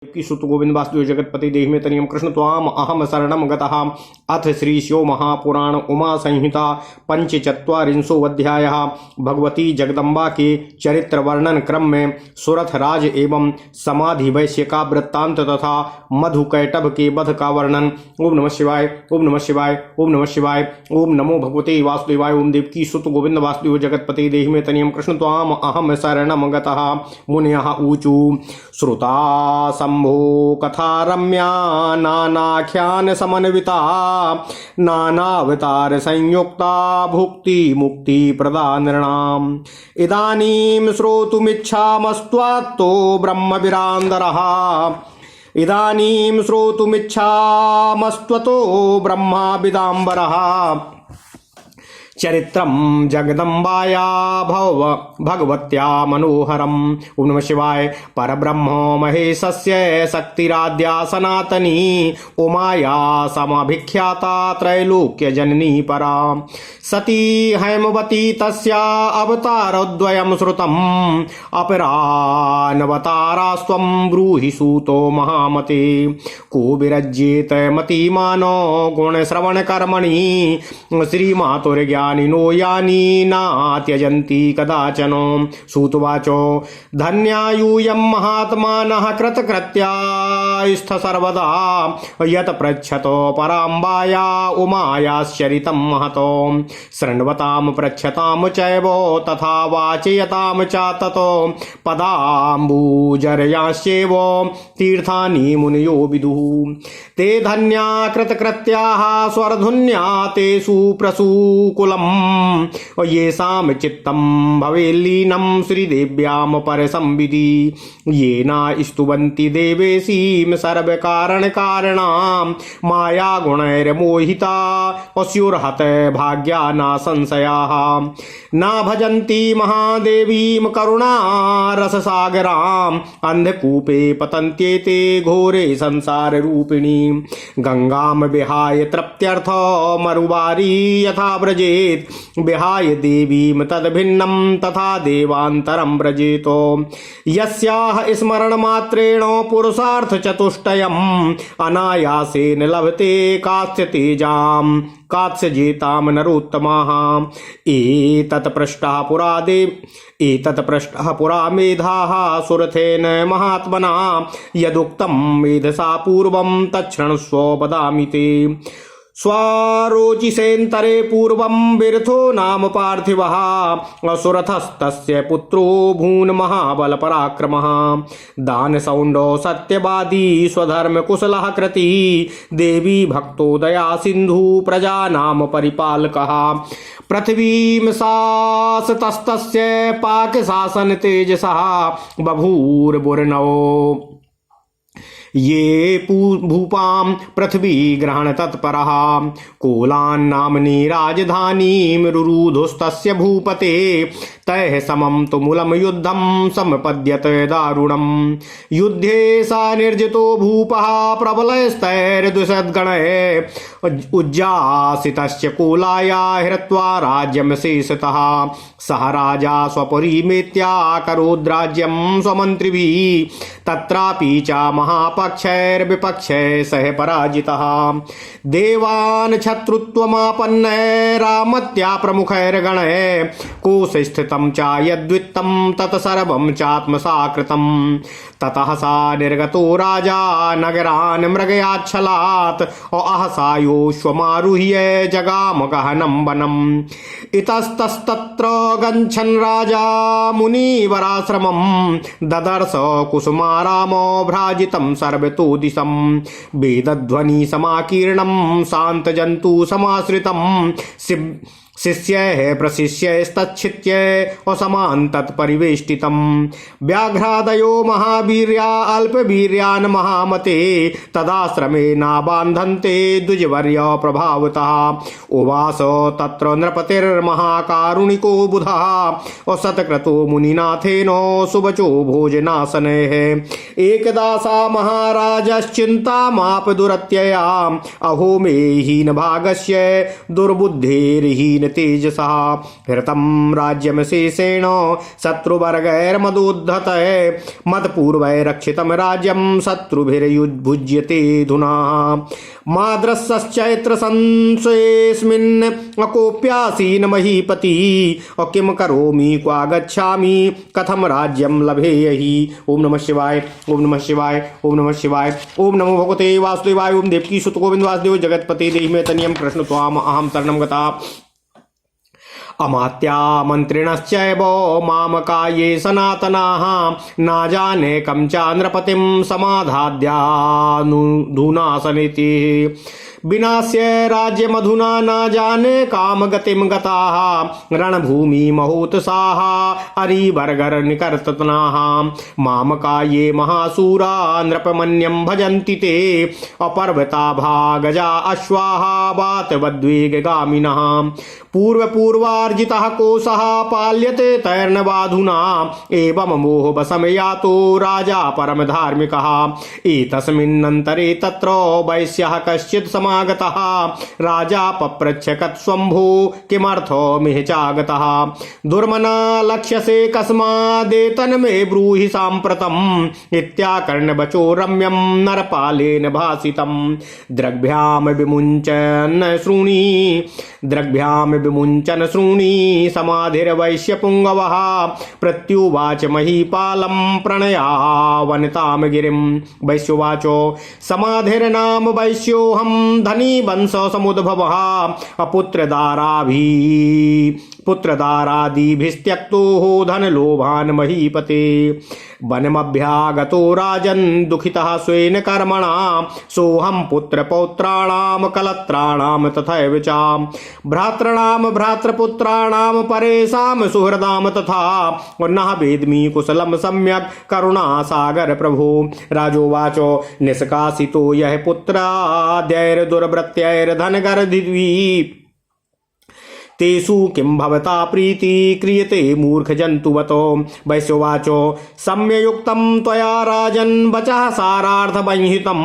की सुत गोविंद वासुदेव जगतपति देहि में तनियम कृष्ण त्वाम अहम शरणम गतः। अथ श्री शिव महापुराण उमा संहिता पंचचत्वारिंशो अध्यायः। भगवती जगदम्बा के चरित्र वर्णन क्रम में सुरथ राज एवं समाधि वैश्य का वृत्तांत तथा मधु कैटभ के वध का वर्णन। ओम नमः शिवाय, ओम नमः शिवाय, ओम नमः शिवाय, ओम नमो भगवते वासुदेवाय। ओम देवकी सुत गोविंद वासुदेव जगतपति देहि में तनियम कृष्ण त्वाम अहम शरणम गतः। मुनयः ऊचु श्रुता शंभो कथा रम्या नानाख्यान समन्विता नानावतार संयुक्ता भुक्ति मुक्ति प्रदान नृणाम्। इदानीं श्रोतुमिच्छामस्त्वात्तो ब्रह्मविरान्दरः। इदानीं श्रोतुमिच्छामस्त्वतो ब्रह्मविदाम्बरः। चरित्रम जगदम्बाया भगवत्या मनोहरम। ओम नमः शिवाय। परब्रह्म महेशस्य शक्तिराद्या सनातनी उमाया समभिख्याता त्रैलोक्य जननी परा। सती हैमवती तस्या अवतारद्वयं श्रुतम् अपरानवतारास्त्वं ब्रूहि सूतो महामते। को विरज्येत मतिमानो गुणश्रवणकर्मणि श्रीमातुर्ज्ञानिनो यानि नात्यजन्ति कदाचन। सूतवाचो धन्यायूयं महात्मानः कृतकृत्यास्थ सर्वदा यत् पृच्छतो पराम्बाया उमायाश्चरितं महतो। शृण्वतां पृच्छतां चैव तथा वाचयतां च ततो पदाम्बुजर्याश्चैव तीर्थानि मुनयो विदुः। ते धन्या कृतकृत्याः स्वर्धुन्या तेषु प्रसूकुलम् येषां चित्तं भवेल्लीनं श्रीदेव्यां परसंविदि। येन स्तुवन्ति देवेशीं सर्वकारणकारिणां मायागुणैर्मोहिता अस्युर्हत भाग्या न संशयाः। न भजन्ति महादेवीं करुणारससागराम् अन्धकूपे पतन्त्येते घोरे संसाररूपिणीं। गंगां विहाय तृप्त्यर्थ मरुवारी यथा व्रजेत विहाय देवीं तद्भिन्नं तथा देवान्तरं व्रजेतो। यस्याः स्मरणमात्रेण पुरुषार्थचतुष्टयम् अनायासेन लभते कास्य तेजां कात्स्यजेतां नरोत्तमाः। एतत् पृष्टः पुरा मेधाः सुरथेन महात्मना यदुक्तं मेधसा पूर्वं तच्छृणुष्व वदामि ते। स्वारोचिसेन्तरे पूर्वं बिरथो नाम पार्थिवः असुरथस्तस्य पुत्रो भून् महाबलपराक्रमः। दानशौण्डो सत्यवादी स्वधर्मकुशलः कृती देवी भक्तो दया सिन्धु प्रजानां परिपालकः। पृथ्वीं शासतस्तस्य पाकशासन तेजसः बभूर्बुर्नवो ये भूपां पृथ्वी ग्रहण तत्परः। कोलान्नाम्नी राजधानीं रुरुधुस्तस्य भूपते तैः समं तुमुलं युद्धं समपद्यत दारुणम्। युद्धे सा निर्जितो भूपः प्रबलैस्तैर्द्विषद्गणैः उज्जासितस्य कोलाया हृत्वा राज्यं शेषतः। सह राजा स्वपुरीमेत्याकरोद्राज्यं स्वमन्त्रिभिः तत्रापि च महापक्षैर्विपक्षैः सह पराजितः। देवान् शत्रुत्वमापन्नैरामत्या प्रमुखैर्गणैः कोशस्थितं च यद्वित्तं तत्सर्वं चात्मसाकृतं। ततः सा निर्गतो राजा नगरान् मृगयाच्छलात् अहसायोश्वमारुह्य जगाम गहनं वनम्। इतस्तस्तत्र गच्छन् राजा मुनिवराश्रमं ददर्श कुसुमारामो भ्राजितं सर्वतो दिशं। वेदध्वनि समाकीर्णं शान्तजन्तु समाश्रितं शिष्यैः प्रशिष्यैस्तच्छित्य असमान् तत्परिवेष्टितं। व्याघ्रादयो महावीर्या अल्पवीर्यान् महामते तदाश्रमे नाबान्धन्ते द्विजवर्य प्रभावतः। उवास तत्र नृपतिर्महाकारुणिको बुधः असत्क्रतो मुनिनाथेन सुवचो भोजनासनैः। एकदा सा महाराजश्चिन्तामाप दुरत्यया अहो मे हीनभागस्य दुर्बुद्धेर्हीन तेजसा हृतं राज्यमशेषेण शत्रुवर्गैर्मदोद्धतये मत्पूर्वैरक्षितं राज्यं शत्रुभिर्युज्भुज्यते धुना माद्रश्चैत्र संशयेऽस्मिन् अकोप्यासीन महीपति किम करोमि क्वा गच्छामि कथम राज्यं लभेयहि। ओम नमः शिवाय ओम नमः शिवाय ओम नमः शिवाय ओम नमो भगवते वासुदेवाय ओम देवकी सुत गोविंद वासुदेव जगतपते देहि मे तनियं कृष्ण त्वाम अहं शरणं गता अमात्या मंत्रिणश्चैव मामका ये सनातनाः न जाने कं च नृपतिं समाधाद्यानुधुनासनिति विनाश्य राज्य मधुना न जाने काम गतिम गताः रणभूमि महोत्साह अरिवर्गर निकर्तनाः मामका ये महासूरा नृपमन्यं भजन्ति ते अपर्वता भागजा अश्वाः वातवद्वेगगामिनः पूर्वार्जितः कोशः पाल्यते तैर्नवाधुना एवं मोहवशं यातो राजा परमधार्मिकः एतस्मिन्नन्तरे तत्र वैश्यः कश्चित् समागतः राजा पप्रच्छ कत्स्वम्भो किमर्थो मिह चागतः दुर्मना लक्ष्यसे कस्मादेतन्मे ब्रूहि साम्प्रतम् इत्याकर्णवचो रम्यं नरपालेन भासितं द्रग्भ्यां विमुञ्चन श्रूणि समाधिर्वैश्यपुङ्गवः प्रत्युवाच महीपालं प्रणयावनितां गिरिं वैश्योवाचो समाधिर्नाम वैश्योऽहं धनी वंश समुद्भवः पुत्रदारादिभिस्त्यक्तो धनलोभान् महीपते वनमभ्यागतो राजन् दुःखितः स्वेन कर्मणा सोऽहं पुत्रपौत्राणां कलत्राणां तथैव च भ्रातॄणां भ्रातृपुत्राणां परेषां सुहृदां तथा न वेद्मि कुशलं सम्यक् करुणासागर प्रभो। राजोवाचो निष्कासितो यः पुत्राद्यैर्दुर्वृत्तैर्धनगर्धिद्वि तेषु किं भवता प्रीति क्रियते मूर्खजन्तुवतो। वैश्योवाचो सम्ययुक्तं त्वया राजन् वचः सारार्थवंहितं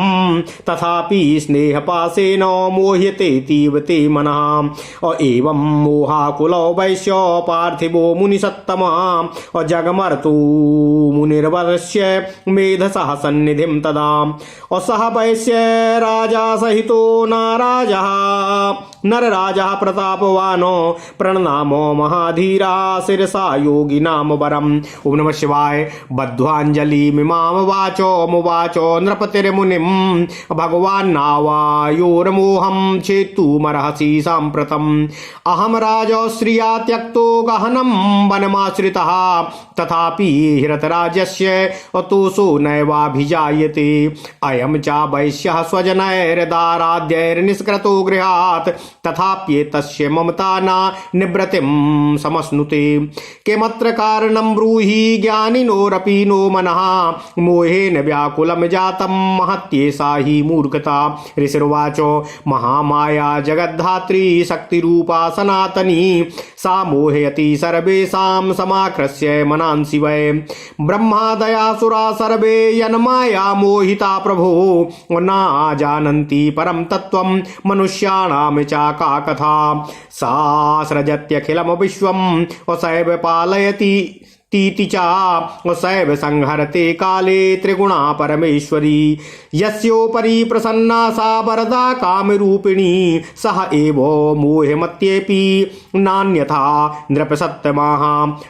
तथापि स्नेहपाशेन मोह्यते तीव ते मनः एवं मोहाकुलो वैश्यो पार्थिवो मुनिसत्तमा जगमर्तु मुनिर्वश्य मेधसः सन्निधिं तदा सह वैश्य राजा सहितो नरराजः प्रतापवानो प्रणनामो महाधीरा शिरसा योगिनाम वरम। ओम नमः शिवाय बद्ध्वाञ्जलिमिमां वाचो नृपतिर्मुनिं भगवान्नावायोर्मोहं छेत्तुमर्हसि साम्प्रतम् अहं राजश्रिया त्यक्तो गहनं वनमाश्रितः तथापि हृतराजस्य अतोषो नैवाभिजायते अयं च वैश्यः स्वजनैर्दाराद्यैर्निष्कृतो गृहात् तथाप्येतस्य ममता न निवृत्तिं समश्नुते किमत्र कारणं ब्रूहि ज्ञानिनोरपि नो मनः मोहेन व्याकुलं जातं महत्येषा हि मूर्खता। ऋषिर्वाचो महामाया जगद्धात्री शक्तिरूपा सनातनी सा मोहयति सर्वेषां समाकृष्य मनांसि वै ब्रह्मादयासुरा सर्वे यन्माया मोहिता प्रभो न जानन्ति परं तत्त्वं मनुष्याणां च का कथा सा सृजत्यखिलं विश्वं सैव पालयति तीति च सैव संहरते काले त्रिगुणा परमेश्वरी यस्योपरि प्रसन्ना सा वरदा कामरूपिणी सह एव मोहमत्येऽपि नान्यथा नृपसत्तमाः।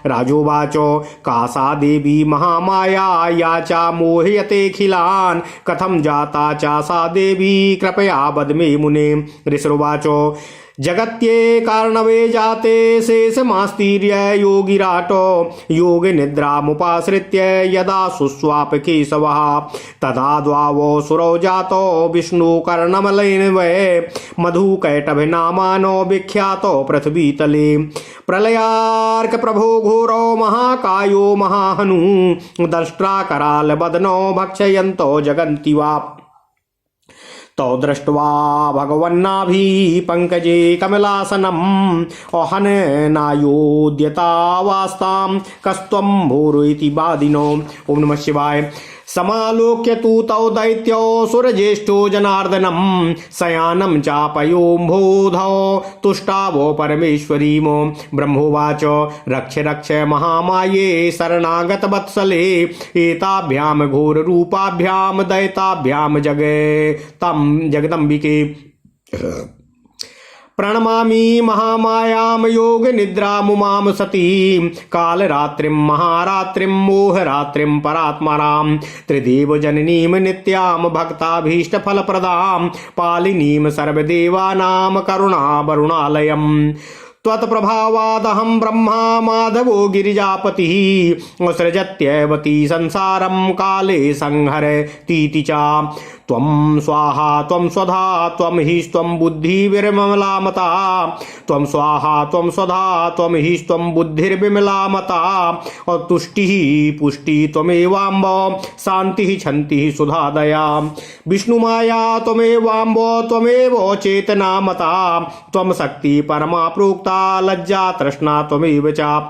राजोवाचो का सा देवी महामाया या च मोहयतेऽखिलान् कथं जाता च सा देवी कृपया वद मे मुने। ऋषिर्वाचो जगत्ये कारणवे जाते शेषमास्तीर्य योगिराटो योग निद्रामुपाश्रित्य यदा सुस्वाप केशवः तदा द्वावो सुरो जातो विष्णु कर्णमलैन्वये मधुकैटभनामानो विख्यातो पृथ्वीतले प्रलयार्क प्रभो घोरो महाकायो महाहनु दष्ट्रा कराल बदनो भक्षयन्तो जगन्ति वा तौ दृष्ट्वा भगवन्नाभि पंकजे कमलासनम् अहननायोद्यतावास्तां कस्त्वं भोरो इति वादिनो। ओम नमः शिवाय समालोक्य तु तौ दैत्यो सुरज्येष्ठो जनार्दनम शयानं चापयोम्भोधौ तुष्टावो परमेश्वरीमो ब्रह्मोवाच रक्ष रक्ष महामाये शरणागत वत्सले एताभ्याम घोर रूपाभ्याम दैताभ्याम जगदम्बिके प्रणमामि महामायां योग निद्रामुमां सती कालरात्रिं महारात्रिं मोहरात्रिं परात्मनां त्रिदेव जननीं नित्यां भक्ताभीष्टफलप्रदां पालिनीं सर्वदेवानां करुणावरुणालयम् त्वत्प्रभावादहं ब्रह्मा माधवो गिरिजापतिः सृजत्यवती संसारं काले संहरतीति च त्वं स्वाहा त्वं स्वधा त्वं हि स्वं बुद्धिर्विमला मता त्वं स्वाहा त्वं स्वधा त्वं हि स्वं बुद्धिर्विमला मता और तुष्टिः पुष्टिः त्वमेवाम्ब शान्तिः क्षन्तिः सुधा दया विष्णुमाया त्वमेवाम्ब त्वमेव चेतना मता त्वं शक्ति परमा प्रोक्ता लज्जा तृष्णा त्वमेव च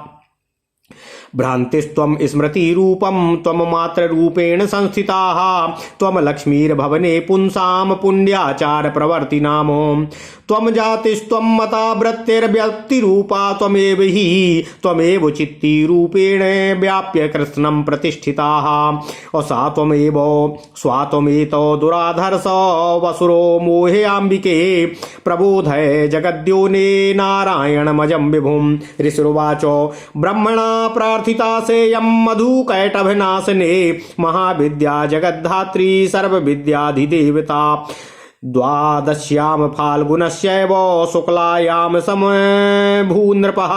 भ्रांतिस्त्वं स्मृतिरूपं त्वं मात्ररूपेण संस्थिताः त्वं लक्ष्मीर्भवने पुंसां पुण्याचार प्रवर्तिनामो त्वं जातिस्त्वं मता वृत्तिर्व्यक्तिरूपा त्वमेव हि त्वमेव चित्तिरूपेण व्याप्य कृत्स्नं प्रतिष्ठिताः सा त्वमेव स्वात्वमेतो दुराधर्ष वसुरो मोहेऽम्बिके प्रबोधय जगद्योने नारायणमजं विभुं ऋषिरुवाच ब्रह्मणा प्रार्थिता सेयं मधुकैटभनाशने महाविद्या जगद्धात्री सर्वविद्याधिदेवता द्वादश्याम फाल्गुनस्यैव शुक्लायाम समभूनृपः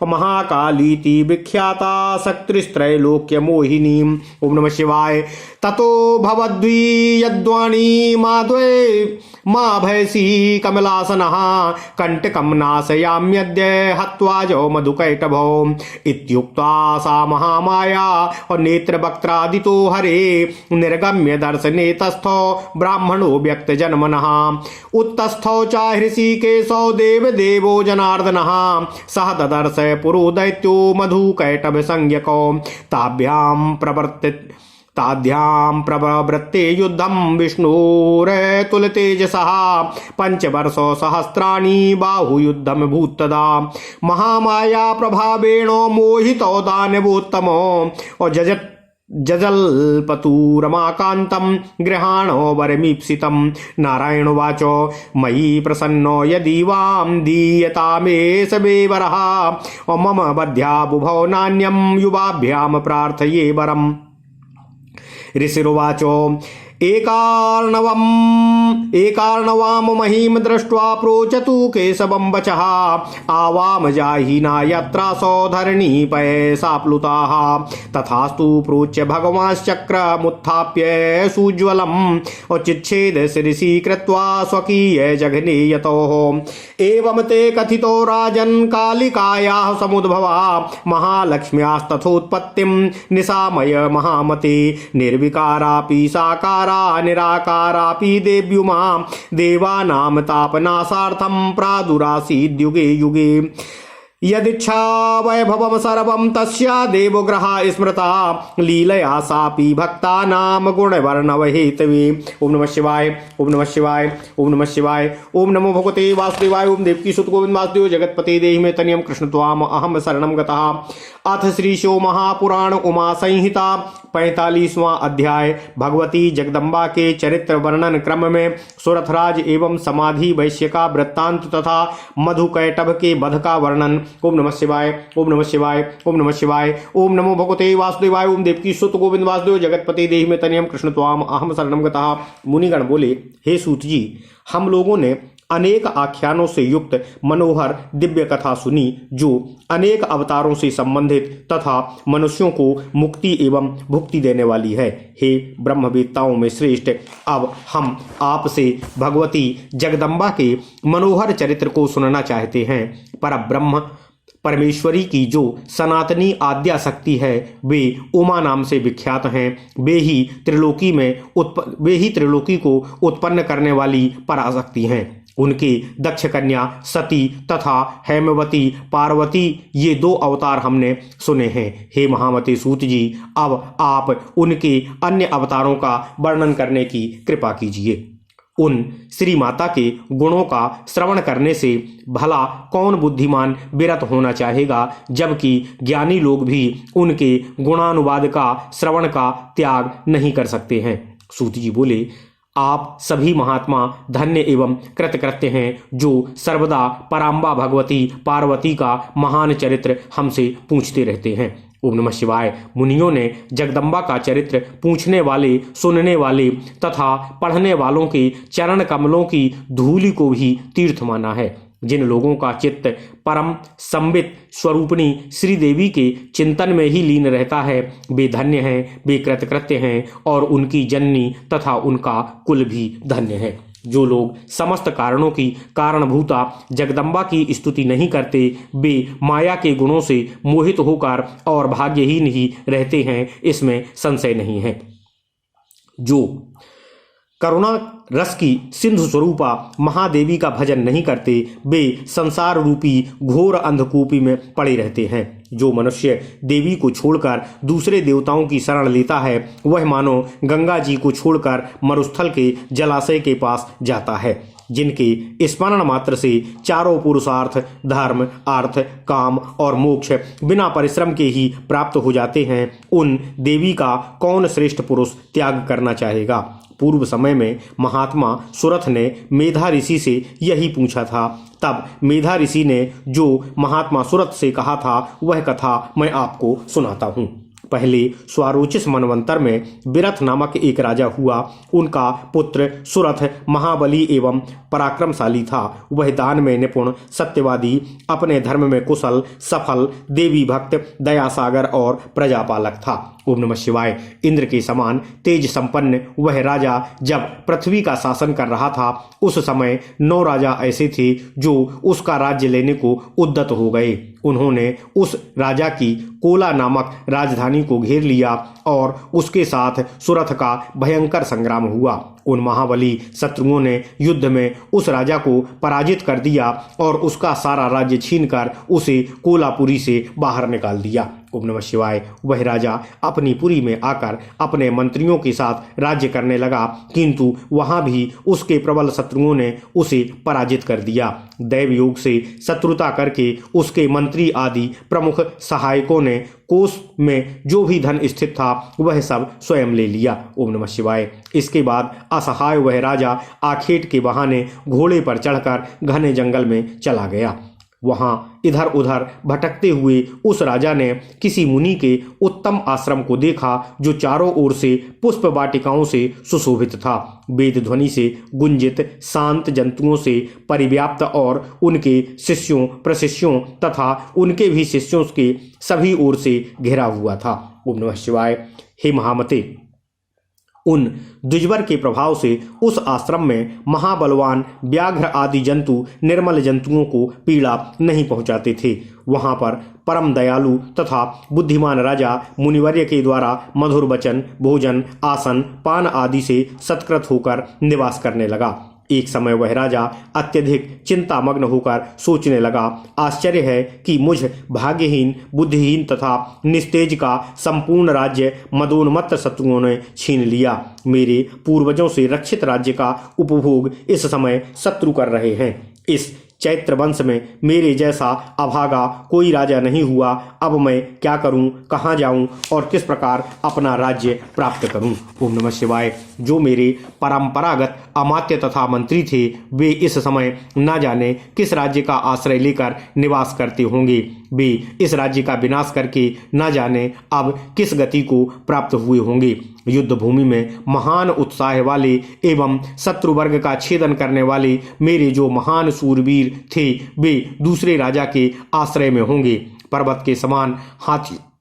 महाकालीति विख्याता शक्तिस्त्रैलोक्यमोहिनी। ओम नमः शिवाय। ततो भवद्वीयद्वाणी माद्वै मा भयसी कमलासनः कंटकं नाशयाम्यद्य हत्वा जो मधुकैटभो इत्युक्त्वा सा महामाया और नेत्रवक्त्रादितो हरे निर्गम्य दर्शने तस्थो ब्राह्मणो व्यक्त जन्मनः उत्तस्थो च हृषिकेशो देवदेवो जनार्दनः सह ददर्श पुरो दैत्यो मधुकैटभ संज्ञको ताभ्यां प्रवृत्ते युद्धं विष्णुरेतुलतेजसः पंचवर्षो सहस्राणि बाहुयुद्धं भूत्तदा महामाया प्रभावेण मोहितो दानवोत्तमो और जजल्पतुरमाकान्तं गृहाणो वरमीप्सितं नारायणोवाच मयि प्रसन्नो यदि वां दीयतामेष मे वरः मम बध्या बुभौ नान्यं युवाभ्यां प्रार्थये वरम्। ऋषिरुवाच एकार्णवाम महीम दृष्ट्वा प्रोचतु केशवं वचः आवाम जाहीना यत्रासो धरणी पयसाप्लुताः तथास्तु प्रोच्य भगवांश्चक्रमुत्थाप्य सुज्वलम् चिच्छेद शिरसि कृत्वा स्वकीय जघने यतोः एवं ते कथितो राजन् कालिकायाः समुद्भवा महालक्ष्म्यास्तथोत्पत्तिं निशामय महामते निर्विकारापि साकारा निराकारापि देव्युमा देवानां तापनाशार्थं प्रादुरासीद्युगे युगे यदिच्छा वैभवं सर्वं तस्या देवग्रहा स्मृता लीलया सापि भक्तानां गुणवर्णवहेतवे। ओम नमः शिवाय। ओम नमः शिवाय। ओम नमः शिवाय। ओम नमो भगवते वासुदेवाय। ओम देवकी सुत गोविंद वासुदेव जगतपते देहि मे तनियम कृष्ण त्वाम अहम शरणं गतः। अथ श्री शिव महापुराण उमा संहिता 45वां अध्याय भगवती जगदम्बा के चरित्र वर्णन क्रम में सुरथराज एवं समाधि वैश्य का वृत्तांत तथा मधुकैटभ के वध का वर्णन। ओम नमः शिवाय। ओम नमः शिवाय। ओम नमः शिवाय। ओम नमो भगवते वासुदेवाय। ओम देवकी सुत गोविंद वासुदेव जगतपति देहि में तनियम कृष्ण त्वाम अहम शरणं गतः। मुनिगण बोले, हे सूत जी, हम लोगों ने अनेक आख्यानों से युक्त मनोहर दिव्य कथा सुनी जो अनेक अवतारों से संबंधित तथा मनुष्यों को मुक्ति एवं भुक्ति देने वाली है। हे ब्रह्मवेत्ताओं में श्रेष्ठ, अब हम आपसे भगवती जगदम्बा के मनोहर चरित्र को सुनना चाहते हैं। पर ब्रह्म परमेश्वरी की जो सनातनी आद्या शक्ति है वे उमा नाम से विख्यात हैं। वे ही त्रिलोकी को उत्पन्न करने वाली पराशक्ति हैं। उनके दक्ष कन्या सती तथा हेमवती पार्वती ये 2 अवतार हमने सुने हैं। हे महामते सूत जी, अब आप उनके अन्य अवतारों का वर्णन करने की कृपा कीजिए। उन श्री माता के गुणों का श्रवण करने से भला कौन बुद्धिमान विरत होना चाहेगा, जबकि ज्ञानी लोग भी उनके गुणानुवाद का श्रवण का त्याग नहीं कर सकते हैं। सूत जी बोले, आप सभी महात्मा धन्य एवं कृतकृत्य हैं, जो सर्वदा पराम्बा भगवती पार्वती का महान चरित्र हमसे पूछते रहते हैं। ओम नमः शिवाय। मुनियों ने जगदम्बा का चरित्र पूछने वाले, सुनने वाले तथा पढ़ने वालों के चरण कमलों की धूलि को भी तीर्थ माना है। जिन लोगों का चित्त परम संबित स्वरूपिणी श्री देवी के चिंतन में ही लीन रहता है, वे धन्य हैं, वे कृतकृत्य हैं और उनकी जननी तथा उनका कुल भी धन्य है। जो लोग समस्त कारणों की कारणभूता जगदम्बा की स्तुति नहीं करते, वे माया के गुणों से मोहित होकर और भाग्यहीन ही रहते हैं, इसमें संशय नहीं है। जो करुणा रस की सिंधु स्वरूपा महादेवी का भजन नहीं करते, वे संसार रूपी घोर अंधकूपी में पड़े रहते हैं। जो मनुष्य देवी को छोड़कर दूसरे देवताओं की शरण लेता है, वह मानो गंगा जी को छोड़कर मरुस्थल के जलाशय के पास जाता है। जिनके स्मरण मात्र से चारों पुरुषार्थ धर्म अर्थ काम और मोक्ष बिना परिश्रम के ही प्राप्त हो जाते हैं, उन देवी का कौन श्रेष्ठ पुरुष त्याग करना चाहेगा। पूर्व समय में महात्मा सुरथ ने मेधा ऋषि से यही पूछा था। तब मेधा ऋषि ने जो महात्मा सुरथ से कहा था, वह कथा मैं आपको सुनाता हूँ। पहले स्वारोचिस मनवंतर में विरथ नामक एक राजा हुआ। उनका पुत्र सुरथ महाबली एवं पराक्रमशाली था। वह दान में निपुण, सत्यवादी, अपने धर्म में कुशल, सफल, देवी भक्त, दया सागर और प्रजापालक था। ओम नमः शिवाय। इंद्र के समान तेज संपन्न वह राजा जब पृथ्वी का शासन कर रहा था, उस समय 9 राजा ऐसे थे जो उसका राज्य लेने को उद्यत हो गए। उन्होंने उस राजा की कोला नामक राजधानी को घेर लिया और उसके साथ सुरथ का भयंकर संग्राम हुआ। उन महाबली शत्रुओं ने युद्ध में उस राजा को पराजित कर दिया और उसका सारा राज्य छीनकर उसे कोलापुरी से बाहर निकाल दिया। ओम नमः शिवाय। वह राजा अपनी पुरी में आकर अपने मंत्रियों के साथ राज्य करने लगा, किंतु वहां भी उसके प्रबल शत्रुओं ने उसे पराजित कर दिया। दैव योग से शत्रुता करके उसके मंत्री आदि प्रमुख सहायकों ने कोष में जो भी धन स्थित था, वह सब स्वयं ले लिया। ओम नमः शिवाय। इसके बाद असहाय वह राजा आखेट के बहाने घोड़े पर चढ़कर घने जंगल में चला गया। वहां इधर उधर भटकते हुए उस राजा ने किसी मुनि के उत्तम आश्रम को देखा, जो चारों ओर से पुष्प वाटिकाओं से सुशोभित था, वेद ध्वनि से गुंजित, शांत जंतुओं से परिव्याप्त और उनके शिष्यों प्रशिष्यों तथा उनके भी शिष्यों के सभी ओर से घिरा हुआ था। ओम नमः शिवाय। हे महामते, उन दुर्जर के प्रभाव से उस आश्रम में महाबलवान व्याघ्र आदि जंतु निर्मल जंतुओं को पीड़ा नहीं पहुंचाते थे। वहां पर परम दयालु तथा बुद्धिमान राजा मुनिवर्य के द्वारा मधुर वचन, भोजन, आसन, पान आदि से सत्कृत होकर निवास करने लगा। एक समय वह राजा अत्यधिक चिंतामग्न होकर सोचने लगा, आश्चर्य है कि मुझ भाग्यहीन, बुद्धिहीन तथा निस्तेज का संपूर्ण राज्य मदोन्मत्त शत्रुओं ने छीन लिया। मेरे पूर्वजों से रक्षित राज्य का उपभोग इस समय शत्रु कर रहे हैं। इस चैत्र वंश में मेरे जैसा अभागा कोई राजा नहीं हुआ। अब मैं क्या करूं, कहां जाऊं और किस प्रकार अपना राज्य प्राप्त करूं। ओम नमः शिवाय। जो मेरे परंपरागत अमात्य तथा मंत्री थे, वे इस समय न जाने किस राज्य का आश्रय लेकर निवास करते होंगे। वे इस राज्य का विनाश करके न जाने अब किस गति को प्राप्त हुए होंगे। युद्ध भूमि में महान उत्साह वाले एवं शत्रु वर्ग का छेदन करने वाले मेरे जो महान सूरवीर थे, वे दूसरे राजा के आश्रय में होंगे। पर्वत के समान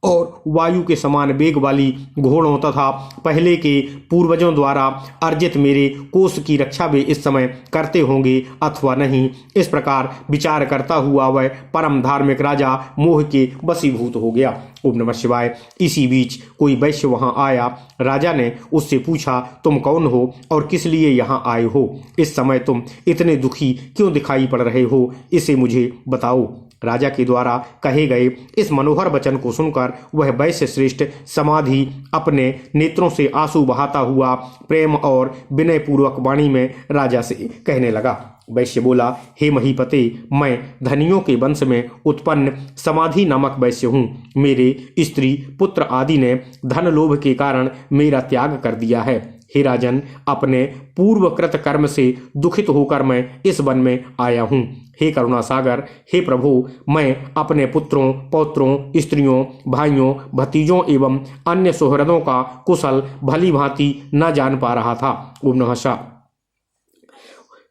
और वायु के समान वेग वाली घोड़ों तथा पहले के पूर्वजों द्वारा अर्जित मेरे कोष की रक्षा वे इस समय करते होंगे अथवा नहीं। इस प्रकार विचार करता हुआ वह परम धार्मिक राजा मोह के वशीभूत हो गया। ओम नमः शिवाय। इसी बीच कोई वैश्य वहां आया। राजा ने उससे पूछा, तुम कौन हो और किस लिए यहाँ आए हो? इस समय तुम इतने दुखी क्यों दिखाई पड़ रहे हो, इसे मुझे बताओ। राजा के द्वारा कहे गए इस मनोहर वचन को सुनकर वह वैश्य श्रेष्ठ समाधि अपने नेत्रों से आंसू बहाता हुआ प्रेम और विनय पूर्वक वाणी में राजा से कहने लगा। वैश्य बोला, हे महीपते, मैं धनियों के वंश में उत्पन्न समाधि नामक वैश्य हूँ। मेरे स्त्री पुत्र आदि ने धन लोभ के कारण मेरा त्याग कर दिया है। हे राजन, अपने पूर्वकृत कर्म से दुखित होकर मैं इस वन में आया हूँ। हे करुणा सागर, हे प्रभु, मैं अपने पुत्रों पौत्रों स्त्रियों भाइयों भतीजों एवं अन्य सुहृदों का कुशल भली भांति न जान पा रहा था। ओम नमः शिवाय।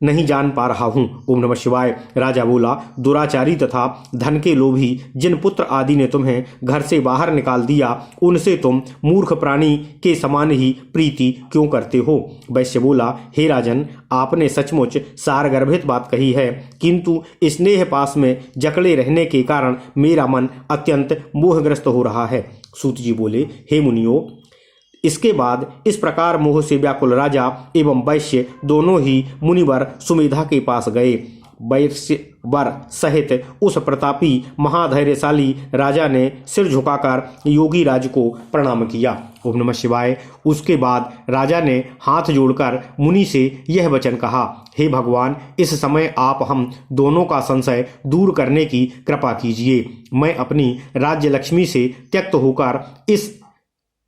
नहीं जान पा रहा हूँ। ओम नमः शिवाय। राजा बोला, दुराचारी तथा धन के लोभी जिन पुत्र आदि ने तुम्हें घर से बाहर निकाल दिया, उनसे तुम मूर्ख प्राणी के समान ही प्रीति क्यों करते हो? वैश्य बोला, हे राजन, आपने सचमुच सारगर्भित बात कही है, किंतु स्नेह पास में जकड़े रहने के कारण मेरा मन अत्यंत मोहग्रस्त हो रहा है। सूत जी बोले, हे मुनियों, इसके बाद इस प्रकार मोह से व्याकुल राजा एवं वैश्य दोनों ही मुनिवर सुमेधा के पास गए। वैश्य वर सहित उस प्रतापी महाधैर्यशाली राजा ने सिर झुकाकर योगी राज को प्रणाम किया। ओम नमः शिवाय। उसके बाद राजा ने हाथ जोड़कर मुनि से यह वचन कहा, हे भगवान, इस समय आप हम दोनों का संशय दूर करने की कृपा कीजिए। मैं अपनी राज्य लक्ष्मी से त्यक्त होकर इस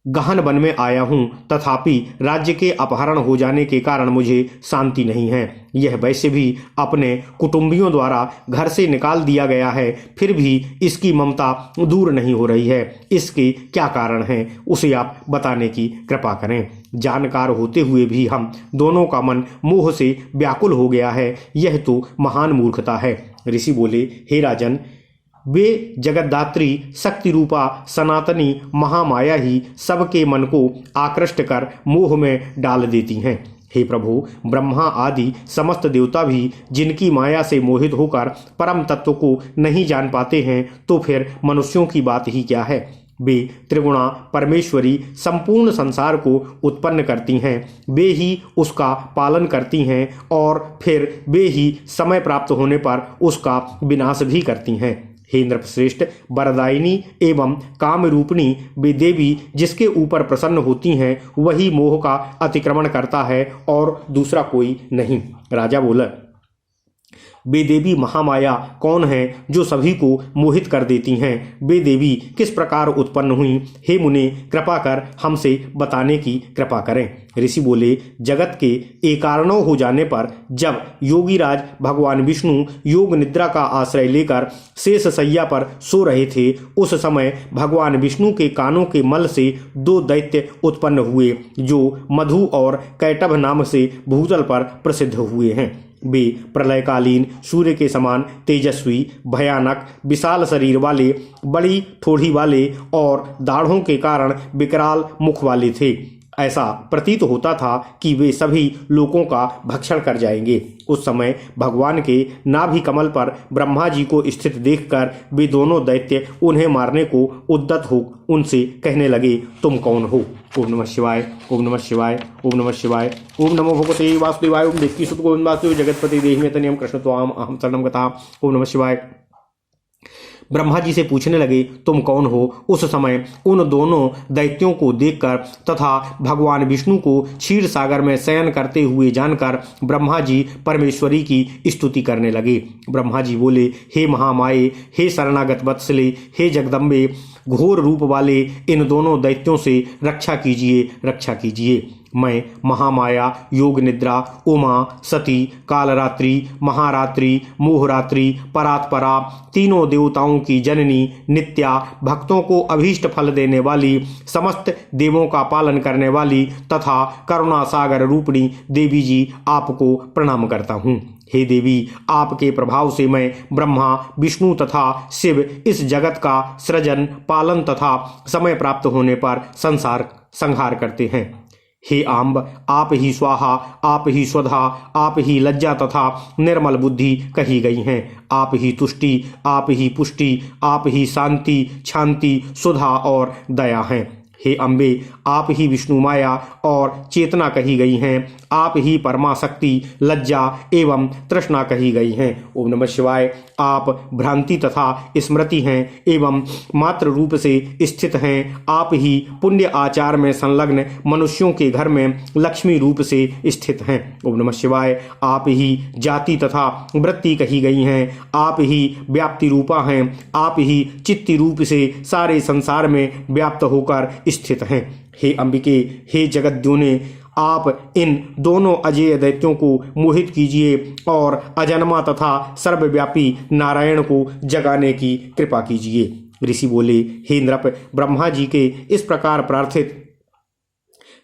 गहन वन में आया हूँ, तथापि राज्य के अपहरण हो जाने के कारण मुझे शांति नहीं है। यह वैसे भी अपने कुटुंबियों द्वारा घर से निकाल दिया गया है, फिर भी इसकी ममता दूर नहीं हो रही है। इसके क्या कारण है, उसे आप बताने की कृपा करें। जानकार होते हुए भी हम दोनों का मन मोह से व्याकुल हो गया है। यह तो महान मूर्खता है। ऋषि बोले, हे राजन, वे जगद्धात्री शक्ति रूपा सनातनी महामाया ही सबके मन को आकृष्ट कर मोह में डाल देती हैं। हे प्रभु, ब्रह्मा आदि समस्त देवता भी जिनकी माया से मोहित होकर परम तत्व को नहीं जान पाते हैं, तो फिर मनुष्यों की बात ही क्या है। वे त्रिगुणा परमेश्वरी संपूर्ण संसार को उत्पन्न करती हैं, वे ही उसका पालन करती हैं और फिर वे ही समय प्राप्त होने पर उसका विनाश भी करती हैं। हे नृपश्रेष्ठ, वरदायिनी एवं काम रूपिणी वे देवी जिसके ऊपर प्रसन्न होती हैं, वही मोह का अतिक्रमण करता है और दूसरा कोई नहीं। राजा बोला, वे देवी महामाया कौन है जो सभी को मोहित कर देती हैं? वे देवी किस प्रकार उत्पन्न हुई? हे मुने, कृपा कर हमसे बताने की कृपा करें। ऋषि बोले, जगत के एकारणों हो जाने पर जब योगीराज भगवान विष्णु योग निद्रा का आश्रय लेकर शेष शैया पर सो रहे थे, उस समय भगवान विष्णु के कानों के मल से दो दैत्य उत्पन्न हुए, जो मधु और कैटभ नाम से भूतल पर प्रसिद्ध हुए हैं। वे प्रलयकालीन सूर्य के समान तेजस्वी, भयानक, विशाल शरीर वाले, बड़ी ठोड़ी वाले और दाढ़ों के कारण विकराल मुख वाले थे। ऐसा प्रतीत होता था कि वे सभी लोगों का भक्षण कर जाएंगे। उस समय भगवान के नाभि कमल पर ब्रह्मा जी को स्थित देखकर वे दोनों दैत्य उन्हें मारने को उद्यत हो उनसे कहने लगे, तुम कौन हो? ओम नमः शिवाय। ओम नमः शिवाय। ओम नमः शिवाय। ओम नमो भगवते वासुदेवाय। ओम देवकी सुत गोविंद वासुदेव जगतपति देहि तनियम कृष्ण त्वाम अहम शरणम गतः। ओम नमः शिवाय। ब्रह्मा जी से पूछने लगे, तुम कौन हो? उस समय उन दोनों दैत्यों को देखकर तथा भगवान विष्णु को क्षीर सागर में शयन करते हुए जानकर ब्रह्मा जी परमेश्वरी की स्तुति करने लगे। ब्रह्मा जी बोले, हे महामाये, हे शरणागत वत्सले, हे जगदम्बे, घोर रूप वाले इन दोनों दैत्यों से रक्षा कीजिए, रक्षा कीजिए। मैं महामाया, योग निद्रा, उमा, सती, कालरात्रि, महारात्रि, मोहरात्रि, परात्परा, तीनों देवताओं की जननी, नित्या, भक्तों को अभीष्ट फल देने वाली, समस्त देवों का पालन करने वाली तथा करुणा सागर रूपिणी देवी जी आपको प्रणाम करता हूँ। हे देवी, आपके प्रभाव से मैं ब्रह्मा, विष्णु तथा शिव इस जगत का सृजन, पालन तथा समय प्राप्त होने पर संहार करते हैं। हे आम्ब, आप ही स्वाहा, आप ही स्वधा, आप ही लज्जा तथा निर्मल बुद्धि कही गई हैं। आप ही तुष्टि, आप ही पुष्टि, आप ही शांति, शांति, सुधा और दया हैं। हे अम्बे, आप ही विष्णु माया और चेतना कही गई हैं। आप ही परमा शक्ति, लज्जा एवं तृष्णा कही गई हैं। ओम नमः शिवाय। आप भ्रांति तथा स्मृति हैं एवं मात्र रूप से स्थित हैं। आप ही पुण्य आचार में संलग्न मनुष्यों के घर में लक्ष्मी रूप से स्थित हैं। ओम नमः शिवाय। आप ही जाति तथा वृत्ति कही गई हैं। आप ही व्याप्ति रूपा हैं। आप ही चित्ती रूप से सारे संसार में व्याप्त होकर स्थित हैं। हे अंबिके, हे जगद्योने, आप इन दोनों अजेय दैत्यों को मोहित कीजिए और अजन्मा तथा सर्वव्यापी नारायण को जगाने की कृपा कीजिए। ऋषि बोले, हे नृप, ब्रह्मा जी के इस प्रकार प्रार्थित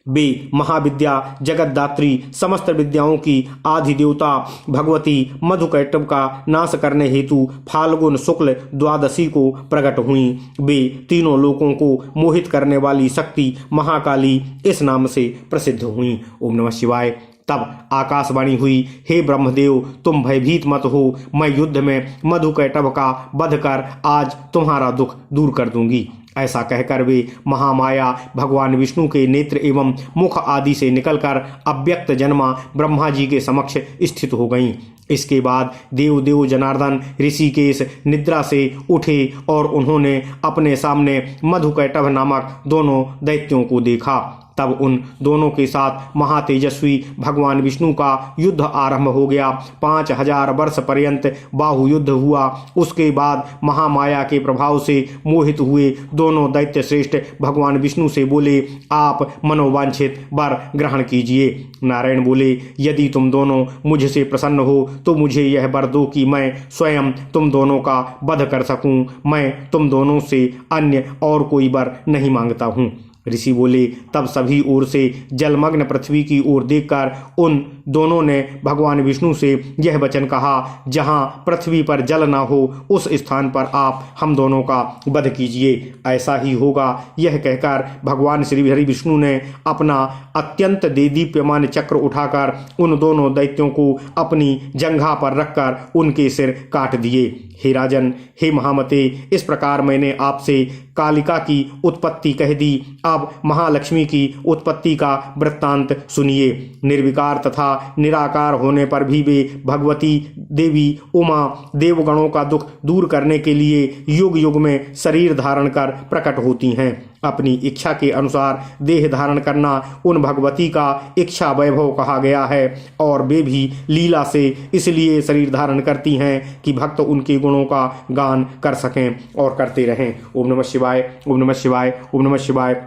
वे महाविद्या जगतदात्री, समस्त विद्याओं की आदि देवता भगवती मधुकैटभ का नाश करने हेतु फाल्गुन शुक्ल द्वादशी को प्रकट हुई। वे तीनों लोकों को मोहित करने वाली शक्ति महाकाली इस नाम से प्रसिद्ध हुई। ओम नमः शिवाय। तब आकाशवाणी हुई, हे ब्रह्मदेव, तुम भयभीत मत हो। मैं युद्ध में मधुकैटभ का वध कर आज तुम्हारा दुख दूर कर दूंगी। ऐसा कहकर वे महामाया भगवान विष्णु के नेत्र एवं मुख आदि से निकलकर अव्यक्त जन्मा ब्रह्मा जी के समक्ष स्थित हो गईं। इसके बाद देव जनार्दन ऋषिकेश निद्रा से उठे और उन्होंने अपने सामने मधुकैटभ नामक दोनों दैत्यों को देखा। तब उन दोनों के साथ महातेजस्वी भगवान विष्णु का युद्ध आरंभ हो गया। 5000 वर्ष पर्यंत बाहु युद्ध हुआ। उसके बाद महामाया के प्रभाव से मोहित हुए दोनों दैत्य श्रेष्ठ भगवान विष्णु से बोले, आप मनोवांछित वर ग्रहण कीजिए। नारायण बोले, यदि तुम दोनों मुझसे प्रसन्न हो तो मुझे यह वर दो कि मैं स्वयं तुम दोनों का वध कर सकूं। मैं तुम दोनों से अन्य और कोई वर नहीं मांगता हूं। ऋषि बोले, तब सभी ओर से जलमग्न पृथ्वी की ओर देखकर उन दोनों ने भगवान विष्णु से यह वचन कहा, जहां पृथ्वी पर जल न हो उस स्थान पर आप हम दोनों का वध कीजिए। ऐसा ही होगा। यह कहकर भगवान श्री हरि विष्णु ने अपना अत्यंत देदीप्यमान चक्र उठाकर उन दोनों दैत्यों को अपनी जंघा पर रखकर उनके सिर काट दिए। हे राजन, हे महामते, इस प्रकार मैंने आपसे कालिका की उत्पत्ति कह दी। अब महालक्ष्मी की उत्पत्ति का वृत्तांत सुनिए। निर्विकार तथा निराकार होने पर भी वे भगवती देवी उमा देवगणों का दुख दूर करने के लिए युग युग में शरीर धारण कर प्रकट होती हैं। अपनी इच्छा के अनुसार देह धारण करना उन भगवती का इच्छा वैभव कहा गया है और वे भी लीला से इसलिए शरीर धारण करती हैं कि भक्त उनके गुणों का गान कर सकें और करते रहें। ओम नमः शिवाय, ओम नमः शिवाय, ओम नमः शिवाय।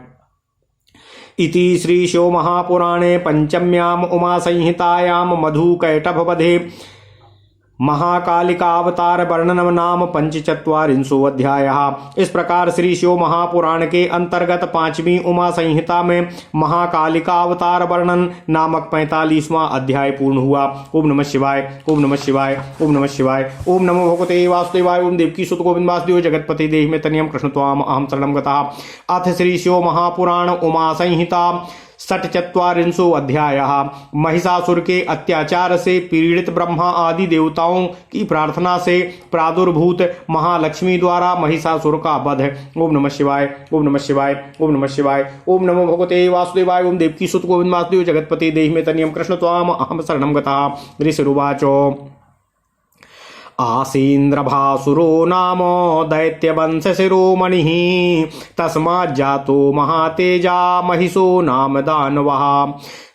इति श्री शिव महापुराणे पंचम्याम उमा संहितायाम मधुकैटभवधे महाकालिकावतार वर्णनम नाम 45वां अध्याय। इस प्रकार श्री शिव महापुराण के अंतर्गत 5वीं उमा संहिता में महाकालिकावतार वर्णन नामक 45वां अध्याय पूर्ण हुआ। ओम नमः शिवाय, ओम नमः शिवाय, ओम नमः शिवाय। ओम नमो भगवते वासुदेवाय। ओम देवकी सुत गोविंद वासुदेव जगतपति देहि में तनियम कृष्ण त्वाम अहम शरणं गतः। अथ श्री शिव महापुराण उमा संहिता 44वां अध्याय। महिषासुर के अत्याचार से पीड़ित ब्रह्मा आदि देवताओं की प्रार्थना से प्रादुर्भूत महालक्ष्मी द्वारा महिषासुर का वध। ओम नमः शिवाय, ओम नमः शिवाय, ओम नमः शिवाय। ओम नमो भगवते वासुदेवाय। ओम देवकी सुत गोविंद वासुदेव जगतपति देहि में तनियम कृष्ण त्वाम अहम शरणं गतः। ऋषिरुवाच, आसीन्द्रभासुरो नाम दैत्यवंशशिरोमणिः तस्माज्जातो महातेजा महिषो नाम दानवः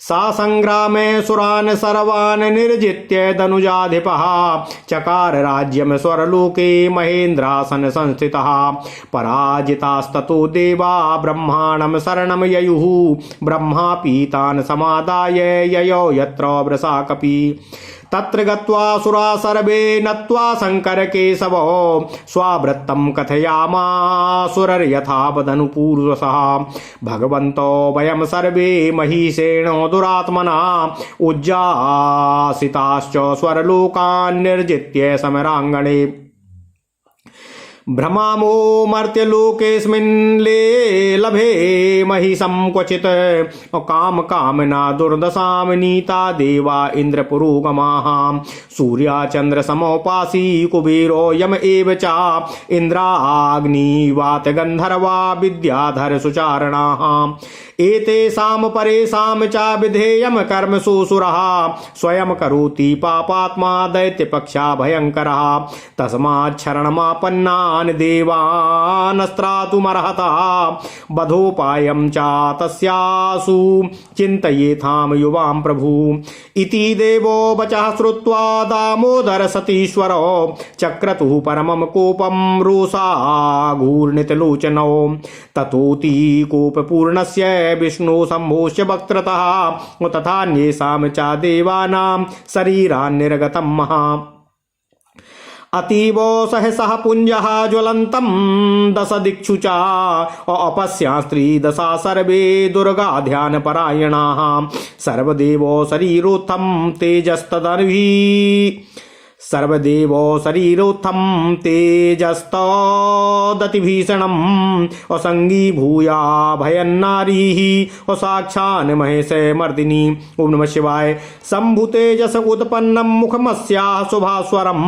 सा संग्रामे सुरान् सर्वान् निर्जित्य धनुजाधिपः चकार राज्यं स्वर्लोके महेन्द्रासन संस्थितः पराजितास्ततो देवा ब्रह्माणं शरणं ययुः ब्रह्मा पीतान् समादाय ययौ यत्र वृषाकपि तत्र गत्वा सुरा सर्वे नत्वा शंकर केशवो स्वावृत्तं कथयामासुरर्यथा वदनुपूर्वशः भगवन्तो वयं सर्वे महिषेण दुरात्मना उज्जासिताश्च स्वरलोकान् निर्जित्य समराङ्गणे भ्रमामो मर्त्यलोकेऽस्मिन् लभे महिषं क्वचित् काम कामना दुर्दशां नीता देवा इन्द्रपुरोगमाः सूर्या चन्द्र समोपासी कुबेरो यम एव च इन्द्राग्निवात गन्धर्वा विद्याधर सुचारणाः एतेषां परेषां च विधेयं कर्मसु सुरः स्वयं करोति पापात्मा दैत्यपक्षा भयङ्करः तस्माच्छरणमापन्नान् देवानस्त्रातुमर्हतः बधोपायं च तस्यासु चिन्तयेथां युवां प्रभु इति देवो वचः श्रुत्वा दामोदर सतीश्वरो चक्रतुः परमं कोपं रोषाघूर्णितलोचनौ ततोति कोपपूर्णस्य विष्णु सम्भोष्य वक्त्रतः तथान्येषां च देवानां शरीरान् निर्गतं महा अतीव सहसः पुञ्जः ज्वलन्तं दश दिक्षु च अपस्यास्त्रिदशा सर्वे दुर्गा ध्यानपरायणाः सर्वदेवो शरीरोत्थं तेजस्तदर्भिः सर्वदेवो शरीरोत्थं तेजस्तदतिभीषणम् असङ्गीभूया भयन्नारीः साक्षान् महेश मर्दिनी। ओम नमः शिवाय। शंभु तेजस उत्पन्नं मुखमस्याः शुभास्वरं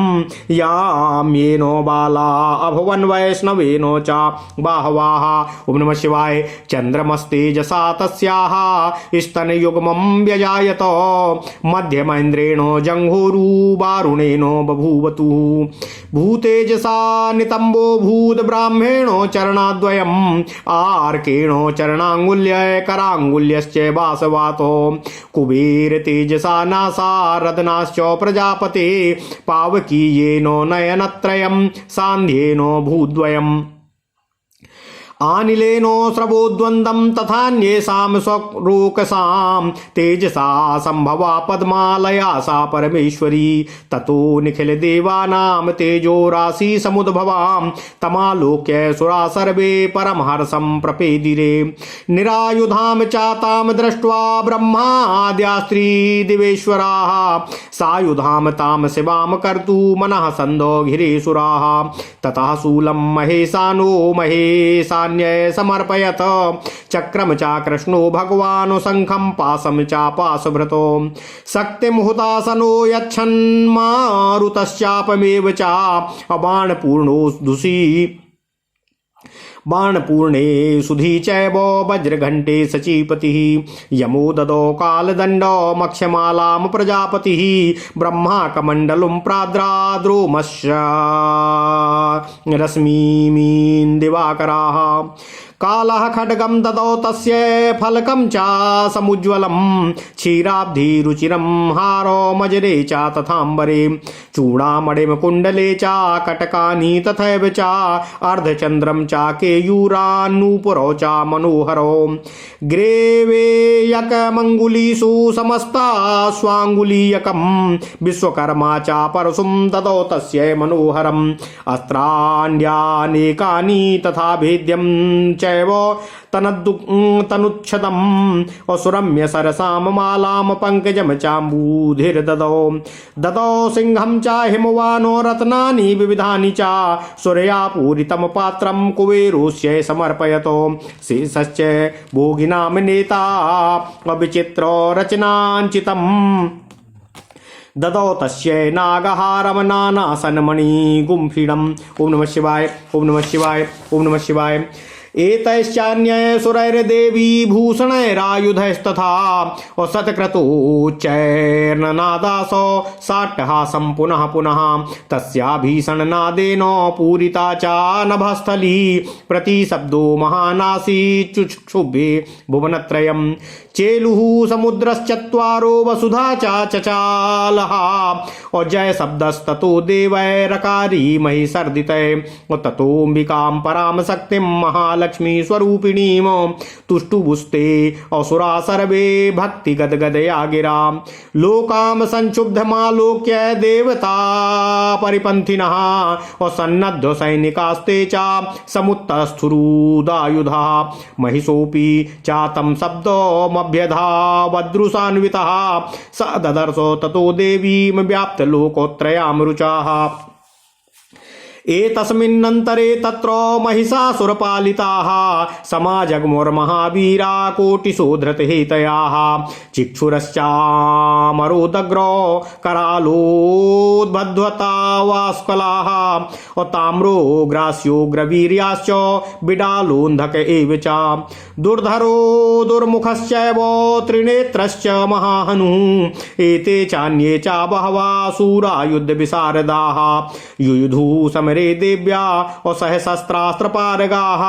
याम्येनो बाला अभवन् वैष्णवेनो च बाहवाः। ओम नमः शिवाय। चन्द्रमस्तेजसा तस्याः स्तनयुग्मं व्यजायत मध्यमेन्द्रेणो जङ्घोरु वारुणेनो बभूवतु भूतेजसा नितंबो भूत ब्राह्मणो चरणाद्वयम् आर्केणो चरणांगुल्य करांगुल्यश्च वासवातो कुबेर तेजसा नासा रदनाश्च प्रजापते पावकीयेनो नयनत्रयम् सांध्येनो भूद्वयम् आनिलेनो स्रवोद्वन्द्वं तथान्येषां स्वरोकसां तेजसा संभवा पद्मालया सा परमेश्वरी ततो निखिल देवानां तेजो राशि समुद्भवां तमालोक्य सुरा सर्वे परमहर्षं प्रपेदिरे निरायुधां चातां दृष्ट्वा ब्रह्माद्यास्त्री दिवेश्वराः सायुधां तां शिवां कर्तु मनः सन्दोघिरेसुराः ततः शूलं महेशानो महेशा समर्पयत चक्रम चा कृष्णो भगवान् शंखं पाशं चा पाशभृतो शक्तिमुहुतासनो यच्छन्मारुतश्चापमेव च बाणपूर्णोऽधुषी बाणपूर्णे सुधी चैव वज्रघंटे सचीपतिः यमो ददो कालदंडो मक्षमालां प्रजापतिः ब्रह्मा कमंडलुं प्राद्राद्रोमश्च रश्मीमीन् दिवाकराः कालः खड्गं ददौ तस्य फलकं च समुज्ज्वलं क्षीराब्धिरुचिरं हारो मजरे च तथाम्बरे चूडामणिं कुण्डले च कटकानि तथैव च अर्धचन्द्रं च केयूरान्नूपुरौ च मनोहरौ ग्रेवेयकमङ्गुलीषु समस्ता स्वाङ्गुलीयकं विश्वकर्मा च परशुं ददौ तस्य मनोहरम् अस्त्राण्यनेकानि तथा भेद्यं चैव तनुच्छदम् असुरम्य सरसां मालां पङ्कजं चाम्बूधिर्ददौ ददौ सिंहं च हिमवानो रत्नानि विविधानि च सूर्यापूरितं पात्रं कुबेरोस्य समर्पयतो शेषश्च भोगिनां नेता विचित्रो रचनाञ्चितम् ददौ तस्य नागहारं नानासनमणिगुम्फिडम्। ओम नमः शिवाय। ओम नमः शिवाय। ओम नमः शिवाय। एतैश्चान्य सुरैर्देवी भूषणैरायुधैस्तथा और सत्क्रतुच्चैर्ननादासो साट्टहासं पुनः पुनः तस्या भीषणनादेन पूरिता चा नभस्थली प्रतिशब्दो महानासी चुक्षुभे भुवनत्रयम् चेलुः समुद्रश्चत्वारो वसुधा चा चचालः और जय शब्दस्ततो देवैरकारी मही सर्दितै और ततोऽम्बिकां परां शक्तिं महालक्ष्मी स्वरूपिणीं तुष्टुबुस्ते असुरा सर्वे भक्ति गदगदया गिरा लोकां संक्षुब्धमालोक्य देवता परिपन्थिनः और सन्नद्ध सैनिकास्ते चा समुत्तस्थुरुदायुधा महिषोऽपि चातं शब्दमभ्यधावदृशान्वितः स ददर्शो ततो देवीं व्याप्तलोकोत्रयां रुचाः एतस्मिन्नन्तरे तत्र महिषासुरपालिताः समाजग्मुर्महावीरा कोटिशो धृतहेतयाः चिक्षुरश्चामरोदग्रो करालोद्बध्वतावास्कलाः और ताम्रो ग्रास्योग्रवीर्याश्च बिडालोन्धक एव च दुर्धरो दुर्मुखश्चैव त्रिनेत्रश्च महाहनुः एते चान्ये च बहवः शूरा युद्धविशारदाः युयुधु समरे देव्या और सहस्रास्त्र पारगाः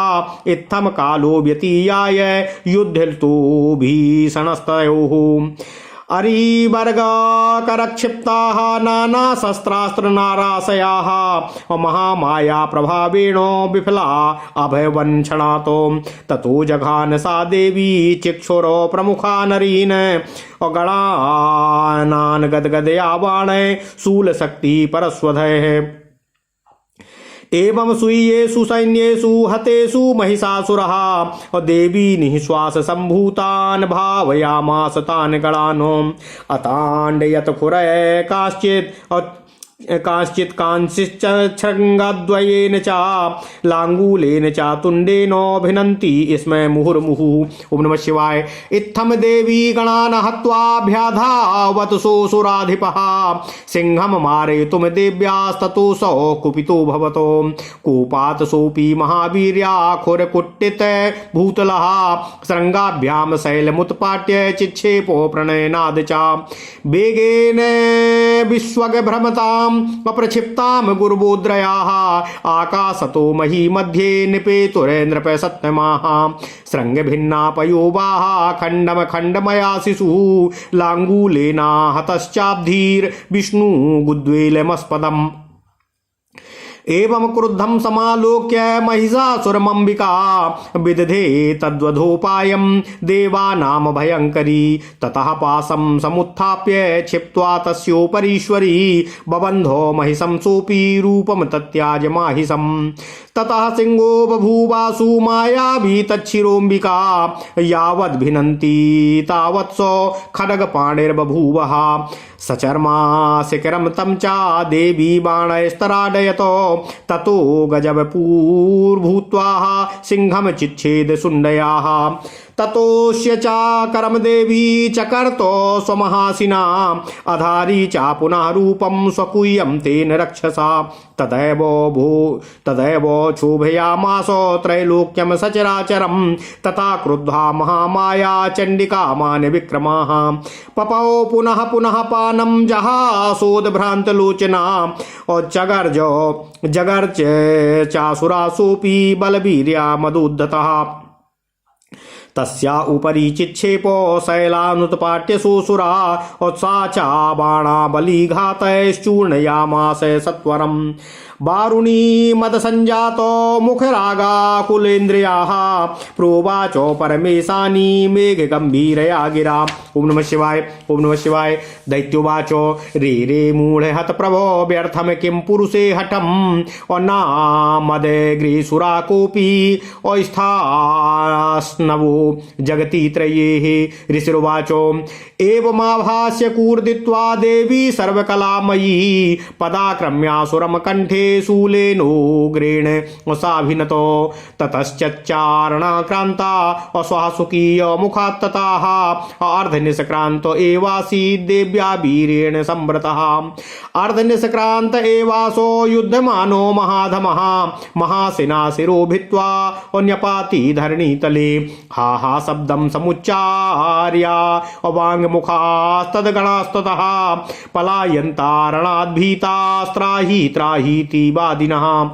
इत्थम कालो व्यतीयाय युद्धतो भीषणस्तयोः अरिवर्गकरक्षिप्ताः नाना शस्त्रास्त्र नाराशयाः और महामाया प्रभावेण विफला अभयवंशणातो ततो जघान सा देवी चिक्षुर प्रमुखा नरीन और गणानान गदगदया बाण शूल शक्ति परस्वधय एवं सुयेषु सैन्येषु हतेषु महिषासुरः और देवी निःश्वास संभूतान् भावयामास तान् गणान् अताण्डयत खुरय कांश्चित् कांश्चिच्छृङ्गद्वयेन च लाङ्गूलेन च तुण्डेनोऽभिनन्ति स्म मुहुर्मुहुः। ओम नमः शिवाय। इत्थं देवी गणान् हत्वाभ्याधावतु सुराधिपः सिंहं मारयितुं देव्यास्ततो सौ कुपितो भवतो कोपात् सोऽपि महावीर्याखुरकुट्टित भूतलः शृङ्गाभ्यां शैलमुत्पाट्य चिक्षेपो प्रणयनाद च वेगेन विश्वगभ्रमताम् अप्रक्षिप्तां गुरुबोद्रयाः आकाशतो मही मध्ये निपेतुरेन्द्रप सत्यमाः शृङ्गभिन्नापयोवाः खण्डम खण्डमया शिशुः लाङ्गूलेना हतश्चाब्धीर् विष्णुगुद्वेलमस्पदम् एवं क्रुद्धं समालोक्य महिषासुरमम्बिका विदधे तद्वधोपायं देवानां भयङ्करी ततः पाशं समुत्थाप्य क्षिप्त्वा तस्योपरीश्वरी बबन्धो महिषं सोऽपि रूपं तत्याज माहिषम् ततः सिंहो बभूवासु मायावी तच्छिरोऽम्बिका यावद्भिनन्ति तावत् सो खड्गपाणिर्बभूवः सचर्मा शिखरं तं च देवी बाणैस्तराडयतो ततो गजवपूर्भूत्वा सिंहं चिच्छेद सुण्डयाः ततोऽस्य चाकरं देवी चकर्तो स्वमहासिना अधारी च पुनः रूपं स्वकुह्यं तेन रक्षसा तदैव क्षोभयामास त्रैलोक्यं सचराचरं तथा क्रुद्धा महामाया चण्डिका मान विक्रमाः पपौ पुनः पुनः पानं जहासोद्भ्रान्तलोचना और जगर्च चासुरासोऽपि बलवीर्या मदोद्धतः तस्या उपरि चिक्षेपो शैलानुत्पाट्य सुसुरा और सा चा बाणा बलिघातैश्चूर्णयामास सत्वरम् वारुणी मदसञ्जातो मुखरागाकुलेन्द्रियाः प्रोवाचो परमेशानी मेघगम्भीरया गिरा। ओम नमः शिवाय। ओम नमः शिवाय। दैत्योवाचो रे रे मूढहत प्रभो व्यर्थम किं पुरुषे हठम् और नामदग्रीसुरा कोऽपि अस्थास्नवो जगति त्रयेः। ऋषिरुवाचो एवमाभास्य कूर्दित्वा देवी सर्वकलामयी पदाक्रम्यासुरं कण्ठे शूलेनोग्रेण साभिनतो ततश्चारणाक्रान्ता अस्वासुकीय मुखात् तताः अर्धनिमेषान्यन्तरे अर्धनिष्क्रांत एवासी देव्या वीरेण संवृतः। अर्धनिष्क्रांत एवासो युद्धमानो महाधमः महासेना शिरो भित्वा न्यपाति धरणी तले। हा हा शब्दं समुच्चार्य अवाङ्मुखास्तद्गणास्ततः पलायन्ता रणाद्भीतास्त्राहि त्राहीति वादिनः।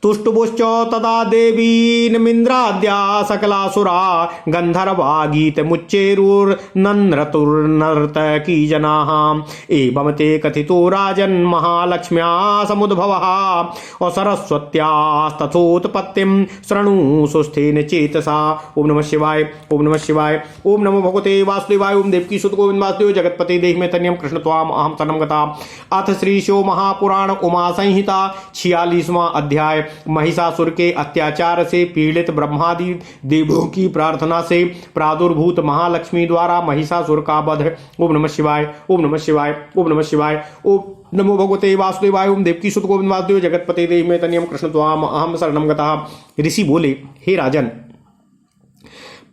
तुष्टुभुश्च तदा देवीन्मिन्द्राद्या सकलासुरा गन्धर्वा गीतमुच्चैरुर्नन्रतुर्नर्तकी जनाः। एवं ते कथितो राजन् महालक्ष्म्या समुद्भवः सरस्वत्यास्तथोत्पत्तिं शृणु सुस्थेन चेतसा। ओम नमः शिवाय, ओम नमः शिवाय, ओम नमो भगवते वासुदेवाय। ओम देवकी सुत गोविंद वासुदेव जगतपते देहि में तन्यम कृष्ण त्वाम अहम तन्म गता। अथ श्री शिव महापुराण उमा संहिता 46वां अध्याय। महिषासुर के अत्याचार से पीड़ित ब्रह्मादि देवों की प्रार्थना से प्रादुर्भूत महालक्ष्मी द्वारा महिषासुर का वध। ओम नमः शिवाय, ओम नमः शिवाय, ओम नमः शिवाय, ओम नमो भगवते वासुदेवाय। ओम देवकी सुत गोविंद वासुदेव जगतपते देहि में तन्यम कृष्ण त्वाम अहम शरणम गतः। ऋषि बोले, हे राजन,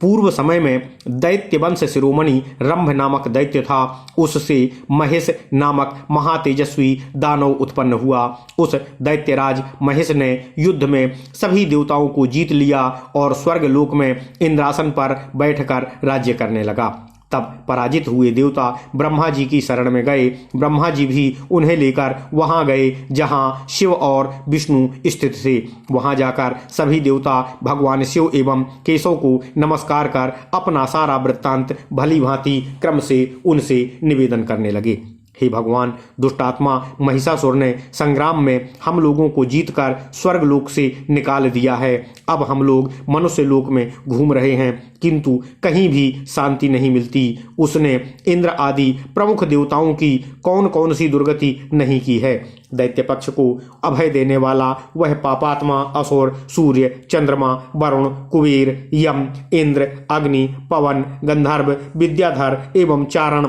पूर्व समय में दैत्य वंश शिरोमणि रंभ नामक दैत्य था। उससे महेश नामक महातेजस्वी दानव उत्पन्न हुआ। उस दैत्यराज महेश ने युद्ध में सभी देवताओं को जीत लिया और स्वर्ग लोक में इंद्रासन पर बैठकर राज्य करने लगा। तब पराजित हुए देवता ब्रह्मा जी की शरण में गए। ब्रह्मा जी भी उन्हें लेकर वहां गए जहां शिव और विष्णु स्थित थे। वहां जाकर सभी देवता भगवान शिव एवं केशव को नमस्कार कर अपना सारा वृत्तांत भली भांति क्रम से उनसे निवेदन करने लगे। हे भगवान, दुष्टात्मा महिषासुर ने संग्राम में हम लोगों को जीतकर स्वर्ग लोक से निकाल दिया है। अब हम लोग मनुष्य लोक में घूम रहे हैं, किंतु कहीं भी शांति नहीं मिलती। उसने इंद्र आदि प्रमुख देवताओं की कौन कौन सी दुर्गति नहीं की है। दैत्य पक्ष को अभय देने वाला वह पापात्मा असुर सूर्य, चंद्रमा, वरुण, कुबेर, यम, इंद्र, अग्नि, पवन, गंधर्व, विद्याधर एवं चारण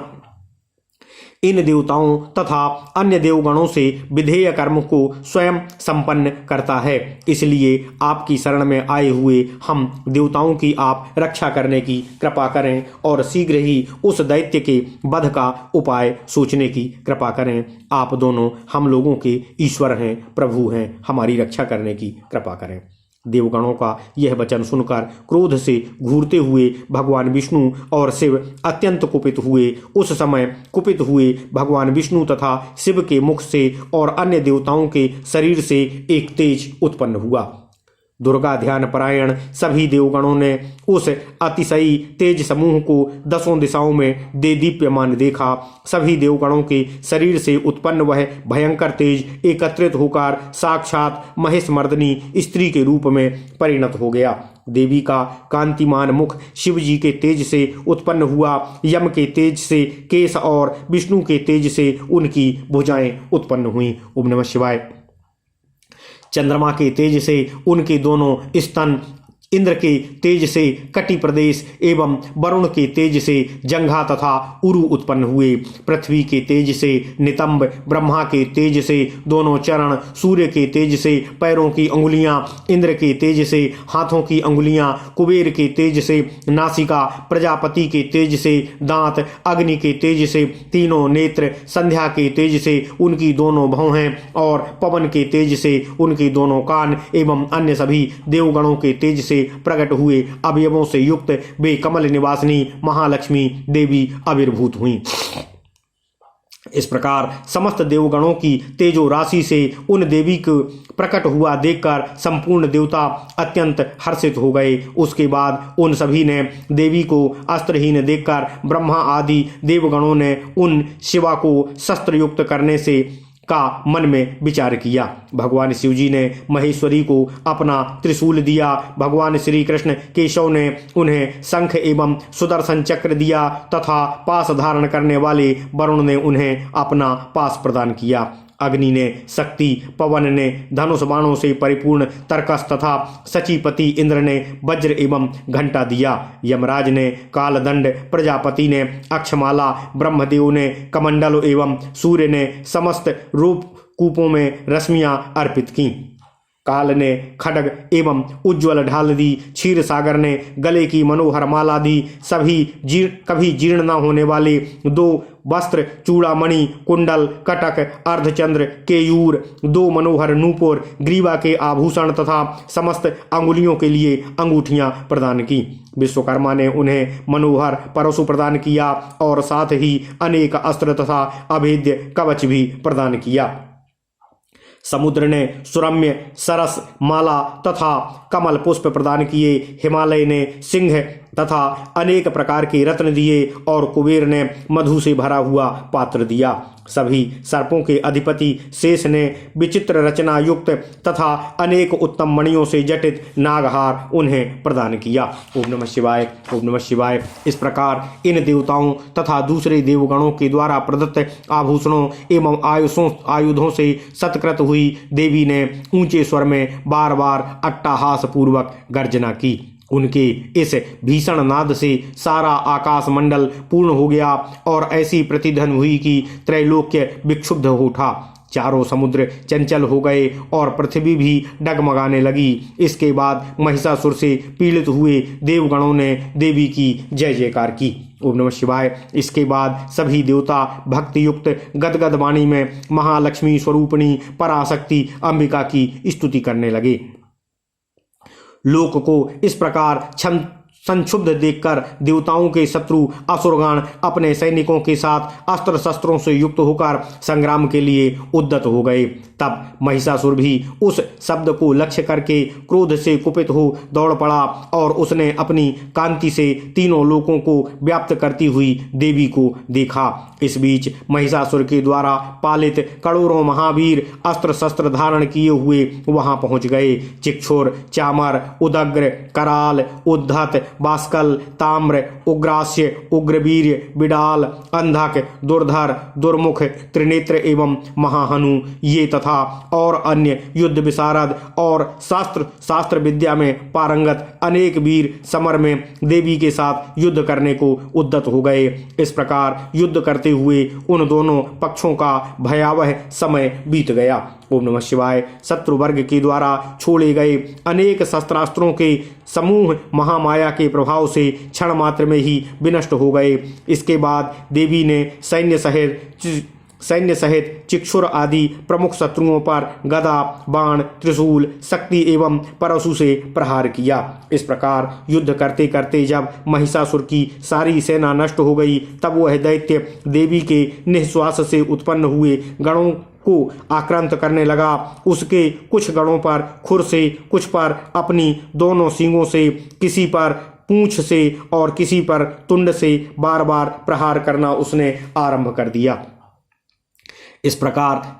इन देवताओं तथा अन्य देवगणों से विधेय कर्म को स्वयं संपन्न करता है। इसलिए आपकी शरण में आए हुए हम देवताओं की आप रक्षा करने की कृपा करें और शीघ्र ही उस दैत्य के वध का उपाय सोचने की कृपा करें। आप दोनों हम लोगों के ईश्वर हैं, प्रभु हैं, हमारी रक्षा करने की कृपा करें। देवगणों का यह वचन सुनकर क्रोध से घूरते हुए भगवान विष्णु और शिव अत्यंत कुपित हुए। उस समय कुपित हुए भगवान विष्णु तथा शिव के मुख से और अन्य देवताओं के शरीर से एक तेज उत्पन्न हुआ। दुर्गा ध्यान परायण सभी देवगणों ने उस अतिशयी तेज समूह को दसों दिशाओं में दे दीप्यमान देखा। सभी देवगणों के शरीर से उत्पन्न वह भयंकर तेज एकत्रित होकर साक्षात महेश मर्दनी स्त्री के रूप में परिणत हो गया। देवी का कांतिमान मुख शिव जी के तेज से उत्पन्न हुआ। यम के तेज से केश और विष्णु के तेज से उनकी भुजाएं उत्पन्न हुई। ओम नमः शिवाय। चंद्रमा के तेज से उनके दोनों स्तन, इंद्र के तेज से कटि प्रदेश एवं वरुण के तेज से जंघा तथा उरु उत्पन्न हुए। पृथ्वी के तेज से नितंब, ब्रह्मा के तेज से दोनों चरण, सूर्य के तेज से पैरों की अंगुलियां, इंद्र के तेज से हाथों की अंगुलियां, कुबेर के तेज से नासिका, प्रजापति के तेज से दांत, अग्नि के तेज से तीनों नेत्र, संध्या के तेज से उनकी दोनों भौहें और पवन के तेज से उनके दोनों कान एवं अन्य सभी देवगणों के तेज से प्रकट हुए अवयवों से युक्त वे कमल निवासिनी महालक्ष्मी देवी आविर्भूत हुई। इस प्रकार समस्त देवगणों की तेजो राशि से उन देवी को प्रकट हुआ देखकर संपूर्ण देवता अत्यंत हर्षित हो गए। उसके बाद उन सभी ने देवी को अस्त्रहीन देखकर ब्रह्मा आदि देवगणों ने उन शिवा को शस्त्र युक्त करने से का मन में विचार किया। भगवान शिवजी ने महेश्वरी को अपना त्रिशूल दिया। भगवान श्री कृष्ण केशव ने उन्हें शंख एवं सुदर्शन चक्र दिया तथा पास धारण करने वाले वरुण ने उन्हें अपना पास प्रदान किया। अग्नि ने शक्ति, पवन ने धनुष बाणों से परिपूर्ण तर्कस तथा सचीपति इंद्र ने वज्र एवं घंटा दिया। यमराज ने कालदंड, प्रजापति ने अक्षमाला, ब्रह्मदेव ने कमंडल एवं सूर्य ने समस्त रूप कूपों में रश्मियां अर्पित की। काल ने खड्ग एवं उज्ज्वल ढाल दी, क्षीर सागर ने गले की मनोहर माला दी, कभी जीर्ण न होने वाले 2 वस्त्र, चूड़ामणि, कुंडल, कटक, अर्धचंद्र, केयूर, 2 मनोहर नूपुर, ग्रीवा के आभूषण तथा समस्त अंगुलियों के लिए अंगूठियां प्रदान की। विश्वकर्मा ने उन्हें मनोहर परशु प्रदान किया और साथ ही अनेक अस्त्र तथा अभेद्य कवच भी प्रदान किया। समुद्र ने सुरम्य सरस माला तथा कमल पुष्प प्रदान किए। हिमालय ने सिंह तथा अनेक प्रकार के रत्न दिए और कुबेर ने मधु से भरा हुआ पात्र दिया। सभी सर्पों के अधिपति शेष ने विचित्र रचना युक्त तथा अनेक उत्तम मणियों से जटित नागहार उन्हें प्रदान किया। ओम नमः शिवाय, ओम नमः शिवाय। इस प्रकार इन देवताओं तथा दूसरे देवगणों के द्वारा प्रदत्त आभूषणों एवं आयुधों से सत्कृत हुई देवी ने ऊंचे स्वर में बार बार अट्टहास पूर्वक गर्जना की। उनके इस भीषण नाद से सारा आकाश मंडल पूर्ण हो गया और ऐसी प्रतिध्वनि हुई कि त्रैलोक्य विक्षुब्ध हो उठा। चारों समुद्र चंचल हो गए और पृथ्वी भी डगमगाने लगी। इसके बाद महिषासुर से पीड़ित हुए देवगणों ने देवी की जय जयकार की। ओम नमः शिवाय। इसके बाद सभी देवता भक्ति युक्त गदगद वाणी में महालक्ष्मी स्वरूपिणी पराशक्ति अंबिका की स्तुति करने लगे। लोक को इस प्रकार संक्षुब्ध देखकर देवताओं के शत्रु असुरगण अपने सैनिकों के साथ अस्त्र शस्त्रों से युक्त होकर संग्राम के लिए उद्यत हो गए। तब महिषासुर भी उस शब्द को लक्ष्य करके क्रोध से कुपित हो दौड़ पड़ा और उसने अपनी कांति से तीनों लोकों को व्याप्त करती हुई देवी को देखा। इस बीच महिषासुर के द्वारा पालित करोड़ों महावीर अस्त्र शस्त्र धारण किए हुए वहां पहुंच गए। चिक्षुर, चामर, उदग्र, कराल, उद्धत, बास्कल, ताम्र, उग्रास्य, उग्रवीर्य, बिडाल, अंधक, दुर्धर, दुर्मुख, त्रिनेत्र एवं महाहनु ये तथा और अन्य युद्ध विशारद और शास्त्र विद्या में पारंगत अनेक वीर समर में देवी के साथ युद्ध करने को उद्यत हो गए। इस प्रकार युद्ध करते हुए उन दोनों पक्षों का भयावह समय बीत गया। ओम नमः शिवाय। शत्रु वर्ग के द्वारा छोड़े गए अनेक शस्त्रास्त्रों के समूह महामाया के प्रभाव से क्षण मात्र में ही विनष्ट हो गए। इसके बाद देवी ने सैन्य सहित चिक्षुर आदि प्रमुख शत्रुओं पर गदा, बाण, त्रिशूल, शक्ति एवं परशु से प्रहार किया। इस प्रकार युद्ध करते करते जब महिषासुर की सारी सेना नष्ट हो गई, तब वह दैत्य देवी के निःश्वास से उत्पन्न हुए गणों को आक्रांत करने लगा। उसके कुछ गणों पर खुर से, कुछ पर अपनी दोनों सींगों से, किसी पर पूंछ से और किसी पर तुंड से बार बार प्रहार करना उसने आरंभ कर दिया। इस प्रकार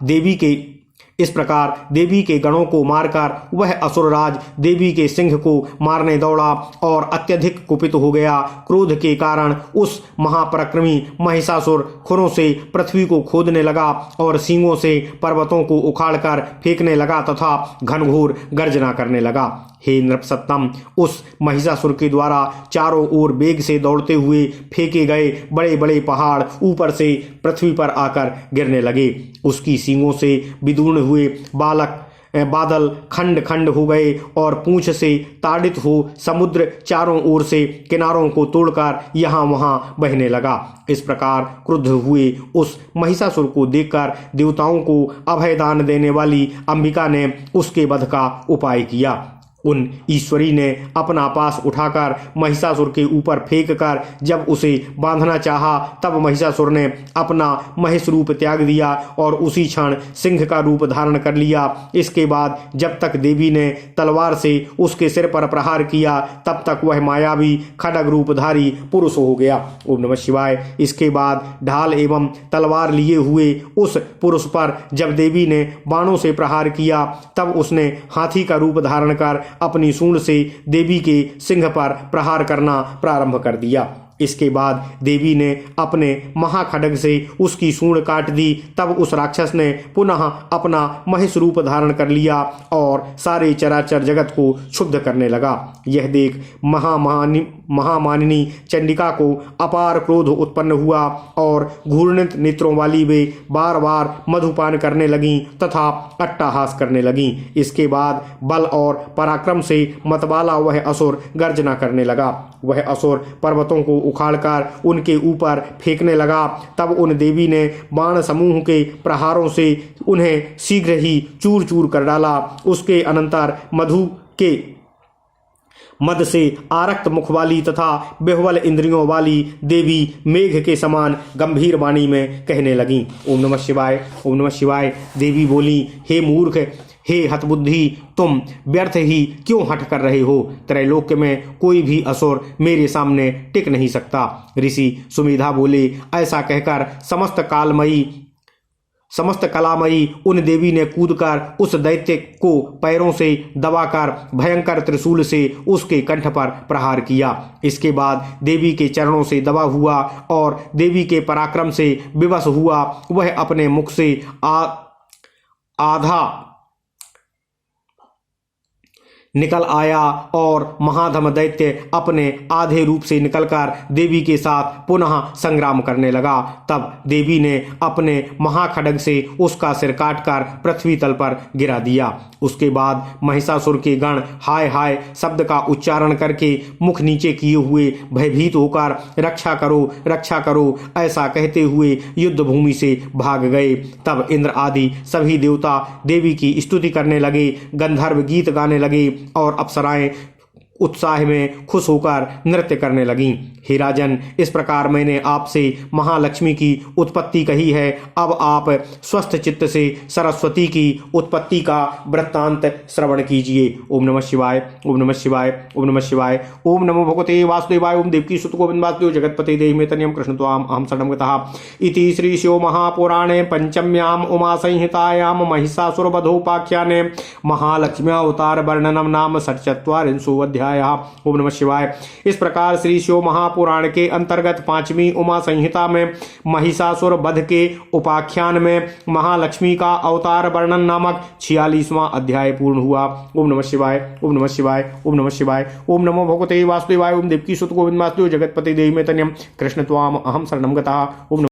देवी के गणों को मारकर वह असुरराज देवी के सिंह को मारने दौड़ा और अत्यधिक कुपित हो गया। क्रोध के कारण उस महापराक्रमी महिषासुर खुरों से पृथ्वी को खोदने लगा और सींगों से पर्वतों को उखाड़कर फेंकने लगा तथा घनघोर गर्जना करने लगा। हे नृपसत्तम, उस महिषासुर के द्वारा चारों ओर वेग से दौड़ते हुए फेंके गए बड़े बड़े पहाड़ ऊपर से पृथ्वी पर आकर गिरने लगे। उसकी सींगों से विदीर्ण हुए बादल खंड खंड हो गए और पूंछ से ताड़ित हो समुद्र चारों ओर से किनारों को तोड़कर यहाँ वहाँ बहने लगा। इस प्रकार क्रुद्ध हुए उस महिषासुर को देखकर देवताओं को अभयदान देने वाली अंबिका ने उसके वध का उपाय किया। उन ईश्वरी ने अपना पास उठाकर महिषासुर के ऊपर फेंक कर जब उसे बांधना चाहा, तब महिषासुर ने अपना महेश रूप त्याग दिया और उसी क्षण सिंह का रूप धारण कर लिया। इसके बाद जब तक देवी ने तलवार से उसके सिर पर प्रहार किया, तब तक वह मायावी खड्ग रूपधारी पुरुष हो गया। ओम नमः शिवाय। इसके बाद ढाल एवं तलवार लिए हुए उस पुरुष पर जब देवी ने बाणों से प्रहार किया, तब उसने हाथी का रूप धारण कर अपनी सूंड से देवी के सिंह पर प्रहार करना प्रारंभ कर दिया। इसके बाद देवी ने अपने महाखड्ग से उसकी सूंड काट दी। तब उस राक्षस ने पुनः अपना महिष रूप धारण कर लिया और सारे चराचर जगत को क्षुब्ध करने लगा। यह देख महामानिनी चंडिका को अपार क्रोध उत्पन्न हुआ और घूर्णित नेत्रों वाली वे बार बार मधुपान करने लगीं तथा अट्टहास करने लगीं। इसके बाद बल और पराक्रम से मतवाला वह असुर गर्जना करने लगा। वह असुर पर्वतों को उखाड़कर उनके ऊपर फेंकने लगा। तब उन देवी ने बाण समूह के प्रहारों से उन्हें शीघ्र ही चूर चूर कर डाला। उसके अनंतर मधु के मद से आरक्त मुख वाली तथा बेहवल इंद्रियों वाली देवी मेघ के समान गंभीर वाणी में कहने लगी, ओम नमः शिवाय, ओम नमः शिवाय। देवी बोली, हे मूर्ख, हे हतबुद्धि, तुम व्यर्थ ही क्यों हठ कर रहे हो? त्रैलोक्य में कोई भी असुर मेरे सामने टिक नहीं सकता। ऋषि सुमेधा बोले, ऐसा कहकर समस्त कलामयी उन देवी ने कूदकर उस दैत्य को पैरों से दबाकर भयंकर त्रिशूल से उसके कंठ पर प्रहार किया। इसके बाद देवी के चरणों से दबा हुआ और देवी के पराक्रम से विवश हुआ वह अपने मुख से आधा निकल आया और महाधम दैत्य अपने आधे रूप से निकलकर देवी के साथ पुनः संग्राम करने लगा। तब देवी ने अपने महाखड्ग से उसका सिर काटकर पृथ्वी तल पर गिरा दिया। उसके बाद महिषासुर के गण हाय हाय शब्द का उच्चारण करके मुख नीचे किए हुए भयभीत होकर रक्षा करो ऐसा कहते हुए युद्ध भूमि से भाग गए। तब इंद्र आदि सभी देवता देवी की स्तुति करने लगे, गंधर्व गीत गाने लगे और अप्सराएं उत्साह में खुश होकर नृत्य करने लगीं। हे राजन, इस प्रकार मैंने आपसे महालक्ष्मी की उत्पत्ति कही है। अब आप स्वस्थ चित्त से सरस्वती की उत्पत्ति का वृत्तांत श्रवण कीजिए। ओम नमः शिवाय, ओम नमः शिवाय, ओम नमः शिवाय। ओम नमो भगवते वासुदेवाय। ओम देवकी सुत गोविंद वासुदेव जगतपते देहि मे तनयं कृष्ण त्वाम अहं शरणं गतः। इति श्री शिव महापुराणे पंचम्याम उमा संहितायां महिषासुरवधोपाख्याने महालक्ष्म्यावतार वर्णनम नाम षट्चत्वारिंशो अध्यायः। ओम नमः शिवाय। इस प्रकार श्री शिव महापुराण के अंतर्गत 5वीं उमा संहिता में महिषासुर वध के उपाख्यान में महालक्ष्मी का अवतार वर्णन नामक 46वां अध्याय पूर्ण हुआ। ओम नमः शिवाय, ओम नमः शिवाय, ओम नमः शिवाय। ओम नमो भगवते वासुदेवाय। ओम देवकी सुत गोविंद वासुदेव जगतपते देहि मे तनयं कृष्ण त्वाम अहं शरणं गतः। ओम